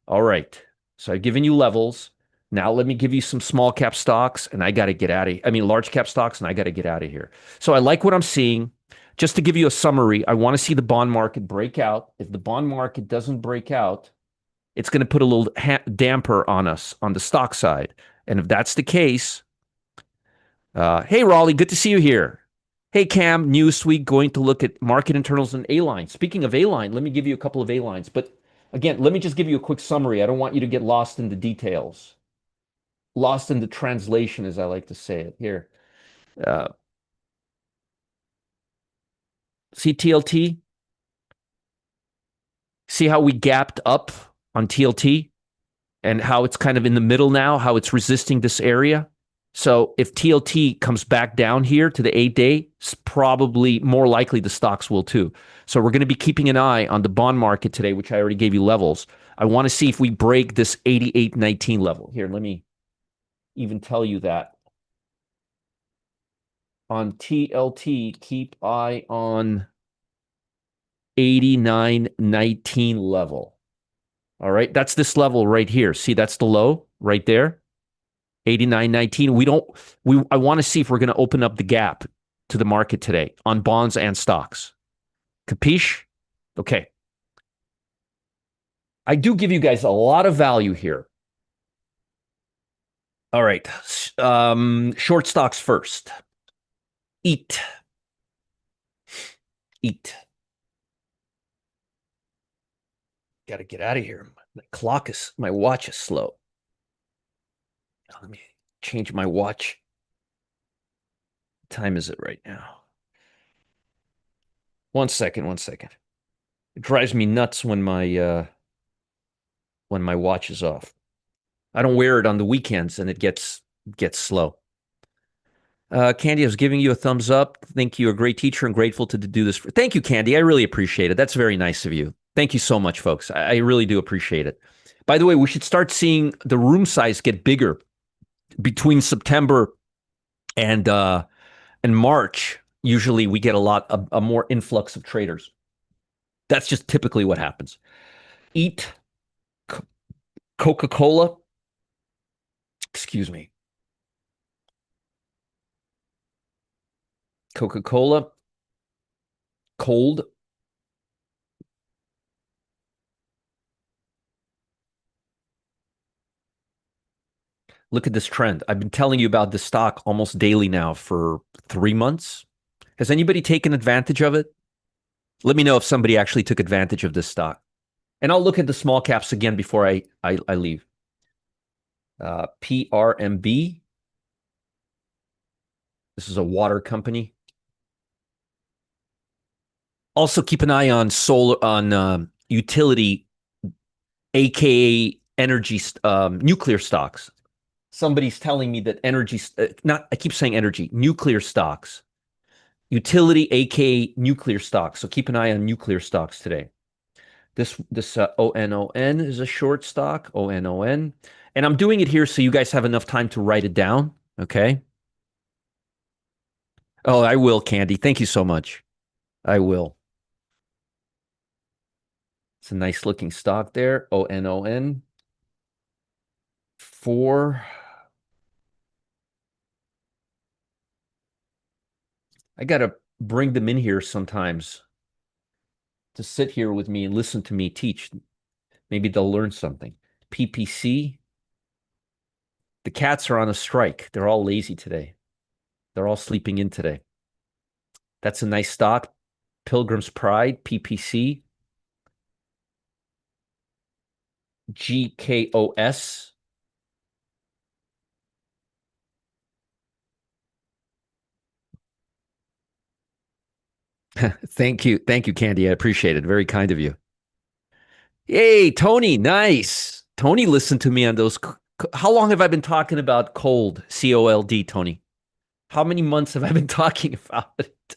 [SPEAKER 1] All right. So I've given you levels. Now let me give you some small cap stocks and I got to get out of, large cap stocks and I got to get out of here. So I like what I'm seeing. Just to give you a summary, I want to see the bond market break out. If the bond market doesn't break out, it's going to put a little damper on us on the stock side. And if that's the case, hey, Raleigh, good to see you here. Hey, Cam, Newsweek going to look at market internals and A-line. Speaking of A-line, let me give you a couple of A-lines. But again, let me just give you a quick summary. I don't want you to get lost in the details, lost in the translation, as I like to say it here. Uh, see TLT? See how we gapped up on TLT and how it's kind of in the middle now, how it's resisting this area? So if TLT comes back down here to the 8-day, it's probably more likely the stocks will too. So we're going to be keeping an eye on the bond market today, which I already gave you levels. I want to see if we break this 88.19 level. Here, let me even tell you that. On TLT, keep eye on 89.19 level. All right. That's this level right here. See, that's the low right there. 89.19. I want to see if we're going to open up the gap to the market today on bonds and stocks. Capiche? Okay. I do give you guys a lot of value here. All right. Short stocks first. Eat. Eat. Got to get out of here. My watch is slow. Let me change my watch. What time is it right now? 1 second, 1 second. It drives me nuts when my watch is off. I don't wear it on the weekends and it gets slow. Candy, I was giving you a thumbs up. Think you're a great teacher and grateful to do this. Thank you, Candy. I really appreciate it. That's very nice of you. Thank you so much, folks. I really do appreciate it. By the way, we should start seeing the room size get bigger between September and March. Usually, we get a more influx of traders. That's just typically what happens. Eat Coca-Cola. Excuse me. Coca-Cola. Cold. Look at this trend. I've been telling you about this stock almost daily now for 3 months. Has anybody taken advantage of it? Let me know if somebody actually took advantage of this stock. And I'll look at the small caps again before I leave. PRMB. This is a water company. Also keep an eye on utility, aka energy, nuclear stocks. Somebody's telling me that I keep saying energy, nuclear stocks, utility, aka nuclear stocks. So keep an eye on nuclear stocks today. This ONON is a short stock, ONON. And I'm doing it here so you guys have enough time to write it down. Okay. Oh, I will, Candy. Thank you so much. I will. It's a nice looking stock there. ONON. I got to bring them in here sometimes to sit here with me and listen to me teach. Maybe they'll learn something. PPC. The cats are on a strike. They're all lazy today. They're all sleeping in today. That's a nice stock. Pilgrim's Pride, PPC. GKOS. Thank you. Thank you, Candy. I appreciate it. Very kind of you. Hey, Tony. Nice. Tony listened to me on those. How long have I been talking about cold, COLD, Tony? How many months have I been talking about it?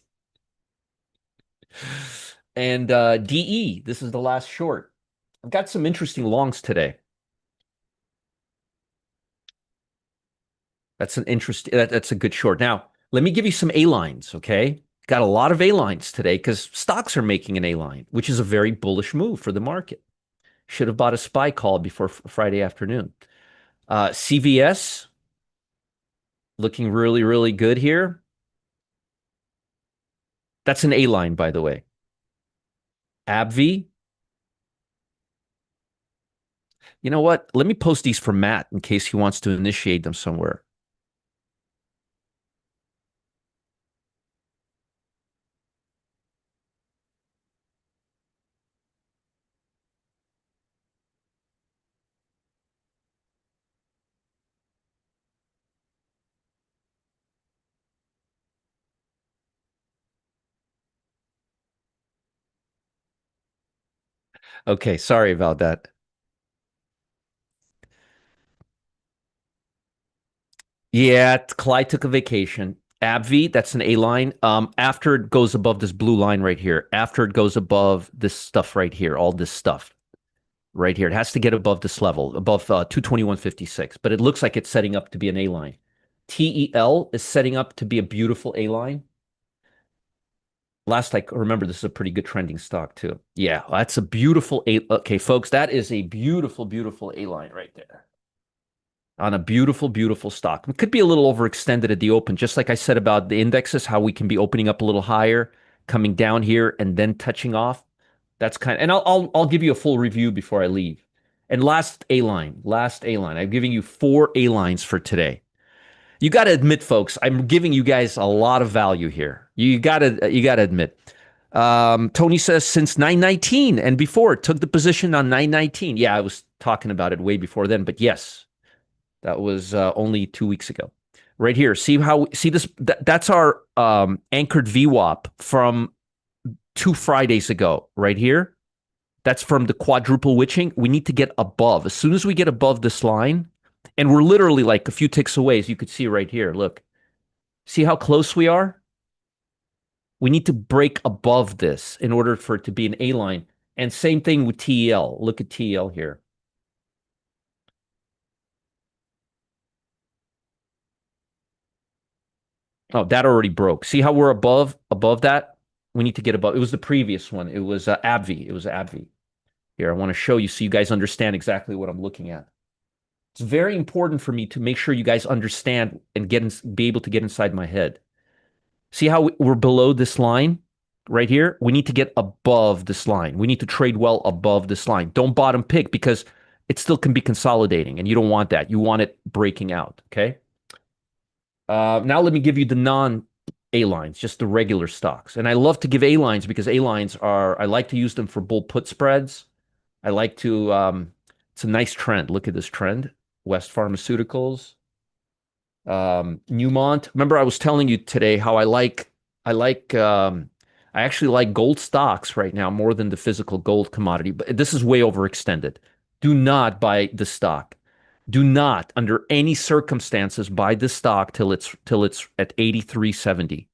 [SPEAKER 1] And DE, this is the last short. I've got some interesting longs today. That's a good short. Now, let me give you some A lines, okay? Got a lot of A lines today because stocks are making an A line, which is a very bullish move for the market. Should have bought a SPY call before Friday afternoon. CVS looking really, really good here. That's an A line, by the way. AbbVie. You know what? Let me post these for Matt in case he wants to initiate them somewhere. Okay, sorry about that. Yeah, Clyde took a vacation. AbbVie, that's an A line. After it goes above this blue line right here, after it goes above this stuff right here, all this stuff right here, it has to get above this level, above 221.56. But it looks like it's setting up to be an A line. TEL is setting up to be a beautiful A line. Last I remember, this is a pretty good trending stock too. Yeah, that's a beautiful A. Okay, folks, that is a beautiful, beautiful A line right there on a beautiful, beautiful stock. It could be a little overextended at the open, just like I said about the indexes, how we can be opening up a little higher, coming down here, and then touching off. That's kind of, and I'll give you a full review before I leave. And last A line, last A line. I'm giving you 4 A lines for today. You got to admit, folks, I'm giving you guys a lot of value here. You got to admit. Tony says since 919 and before took the position on 919. Yeah, I was talking about it way before then, but yes, that was only 2 weeks ago. Right here, see this? That's our anchored VWAP from 2 Fridays ago. Right here, that's from the quadruple witching. We need to get above. As soon as we get above this line, and we're literally like a few ticks away, as you could see right here. Look, see how close we are? We need to break above this in order for it to be an A line. And same thing with TEL. Look at TEL here. Oh, that already broke. See how we're above that? We need to get above. It was the previous one. It was AbbVie. It was AbbVie. Here, I want to show you so you guys understand exactly what I'm looking at. It's very important for me to make sure you guys understand and be able to get inside my head. See how we're below this line right here? We need to get above this line. We need to trade well above this line. Don't bottom pick because it still can be consolidating and you don't want that. You want it breaking out, okay? Now let me give you the non-A lines, just the regular stocks. And I love to give A lines because A lines I like to use them for bull put spreads. I like to, it's a nice trend. Look at this trend. West Pharmaceuticals, Newmont. Remember, I was telling you today how I actually like gold stocks right now more than the physical gold commodity, but this is way overextended. Do not buy the stock. Do not, under any circumstances, buy this stock till it's at 83.70.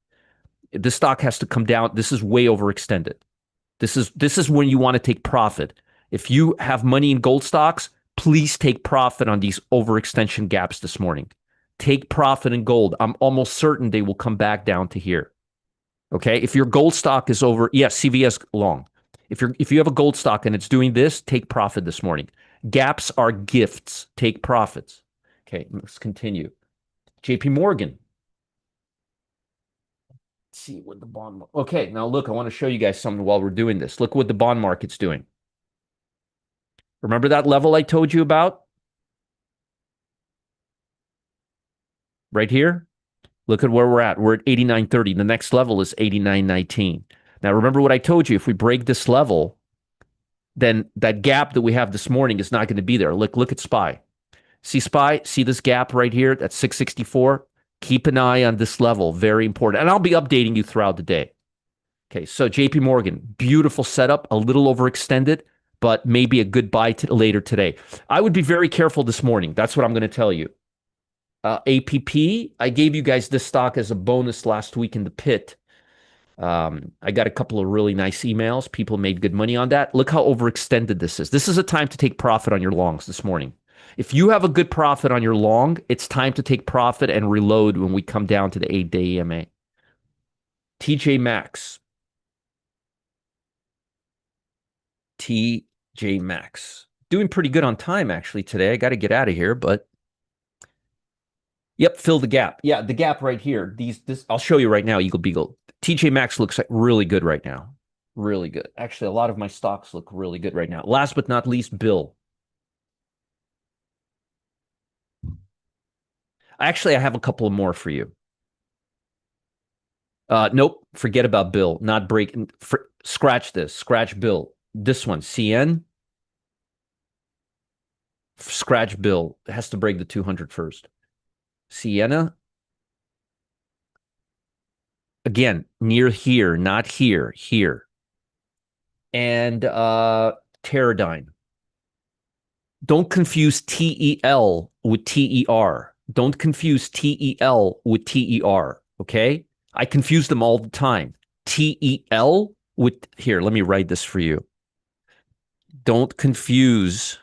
[SPEAKER 1] This stock has to come down. This is way overextended. This is when you want to take profit. If you have money in gold stocks, please take profit on these overextension gaps this morning. Take profit in gold. I'm almost certain they will come back down to here. Okay. If your gold stock is over, yes, CVS long. If you have a gold stock and it's doing this, take profit this morning. Gaps are gifts. Take profits. Okay, let's continue. JP Morgan. Let's see what the bond. Okay, now look, I want to show you guys something while we're doing this. Look what the bond market's doing. Remember that level I told you about? Right here? Look at where we're at. We're at 89.30. The next level is 89.19. Now, remember what I told you. If we break this level, then that gap that we have this morning is not going to be there. Look at SPY. See SPY? See this gap right here? That's 664. Keep an eye on this level. Very important. And I'll be updating you throughout the day. Okay, so JP Morgan, beautiful setup, a little overextended, but maybe a good buy later today. I would be very careful this morning. That's what I'm going to tell you. APP, I gave you guys this stock as a bonus last week in the pit. I got a couple of really nice emails. People made good money on that. Look how overextended this is. This is a time to take profit on your longs this morning. If you have a good profit on your long, it's time to take profit and reload when we come down to the 8-day EMA. TJ Maxx. TJ Maxx. Doing pretty good on time, actually, today. I got to get out of here, but yep, fill the gap. Yeah, the gap right here. I'll show you right now, Eagle Beagle. TJ Maxx looks like really good right now. Really good. Actually, a lot of my stocks look really good right now. Last but not least, Bill. Actually, I have a couple of more for you. Nope, forget about Bill. Not breaking. Scratch this. Scratch Bill. This one, CN. Scratch Bill. It has to break the 200 first. Sienna. Again, near here, not here, here. And Teradyne. Don't confuse TEL with TER. Don't confuse TEL with TER, okay? I confuse them all the time. TEL with, here, let me write this for you. Don't confuse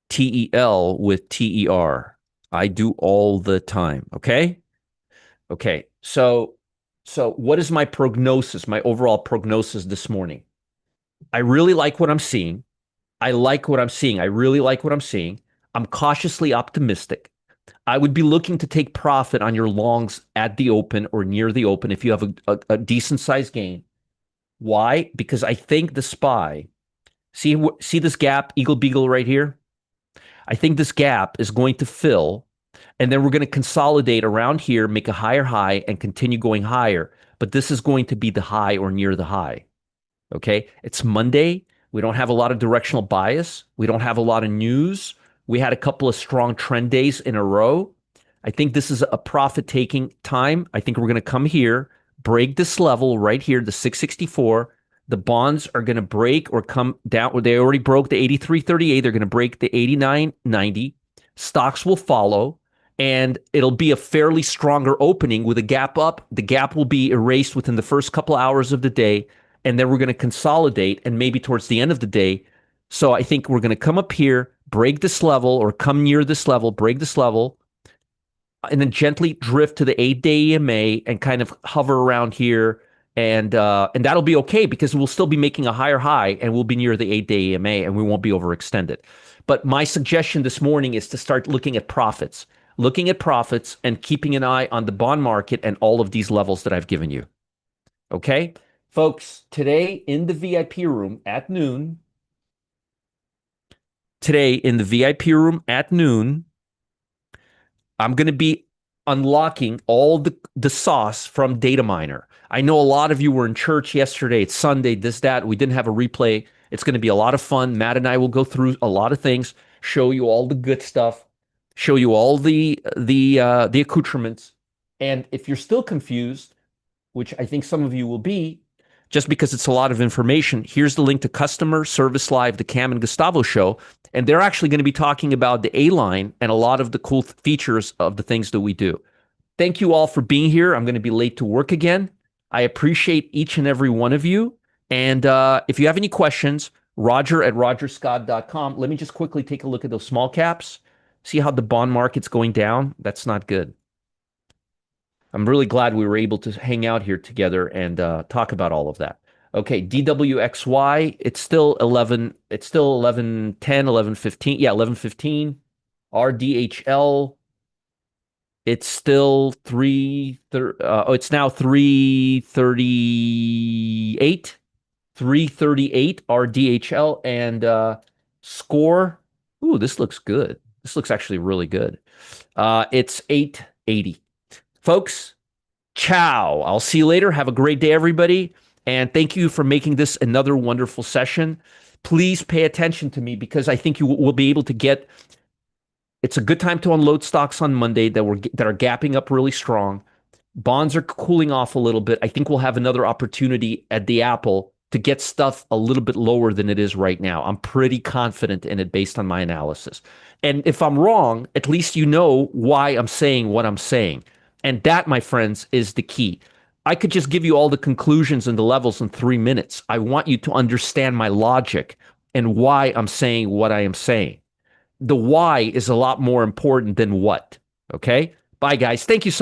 [SPEAKER 1] TEL with TER. I do all the time, okay? Okay, so So, what is my prognosis, my overall prognosis this morning? I really like what I'm seeing. I like what I'm seeing. I really like what I'm seeing. I'm cautiously optimistic. I would be looking to take profit on your longs at the open or near the open if you have a decent sized gain. Why? Because I think the SPY, see this gap, Eagle Beagle right here? I think this gap is going to fill, and then we're going to consolidate around here, make a higher high, and continue going higher. But this is going to be the high or near the high. Okay. It's Monday. We don't have a lot of directional bias. We don't have a lot of news. We had a couple of strong trend days in a row. I think this is a profit taking time. I think we're going to come here, break this level right here, the 664. The bonds are going to break or come down. They already broke the 83.38. They're going to break the 89.90. Stocks will follow, and it'll be a fairly stronger opening with a gap up. The gap will be erased within the first couple hours of the day, and then we're going to consolidate, and maybe towards the end of the day. So I think we're going to come up here, break this level, or come near this level, break this level, and then gently drift to the 8-day EMA and kind of hover around here, and that'll be okay because we'll still be making a higher high, and we'll be near the 8-day EMA, and we won't be overextended. But my suggestion this morning is to start looking at profits and keeping an eye on the bond market and all of these levels that I've given you. Okay, folks, today in the VIP room at noon, I'm going to be unlocking all the sauce from Data Miner. I know a lot of you were in church yesterday. It's Sunday, this, that. We didn't have a replay. It's going to be a lot of fun. Matt and I will go through a lot of things, show you all the good stuff, show you all the accoutrements. And if you're still confused, which I think some of you will be, just because it's a lot of information, here's the link to Customer Service Live, the Cam and Gustavo show. And they're actually going to be talking about the A-line and a lot of the cool features of the things that we do. Thank you all for being here. I'm going to be late to work again. I appreciate each and every one of you. And if you have any questions, roger@rogerscott.com. Let me just quickly take a look at those small caps. See how the bond market's going down? That's not good. I'm really glad we were able to hang out here together and talk about all of that. Okay, DWXY, it's still 11:10, 11:15. Yeah, 11:15. RDHL, it's still it's now 338. 338 RDHL, and score. Ooh, this looks good. This looks actually really good. It's 880. Folks, ciao. I'll see you later. Have a great day, everybody. And thank you for making this another wonderful session. Please pay attention to me because I think you will be able to get. It's a good time to unload stocks on Monday that are gapping up really strong. Bonds are cooling off a little bit. I think we'll have another opportunity at the Apple to get stuff a little bit lower than it is right now. I'm pretty confident in it based on my analysis. And if I'm wrong, at least you know why I'm saying what I'm saying. And that, my friends, is the key. I could just give you all the conclusions and the levels in 3 minutes. I want you to understand my logic and why I'm saying what I am saying. The why is a lot more important than what. Okay? Bye, guys. Thank you so much.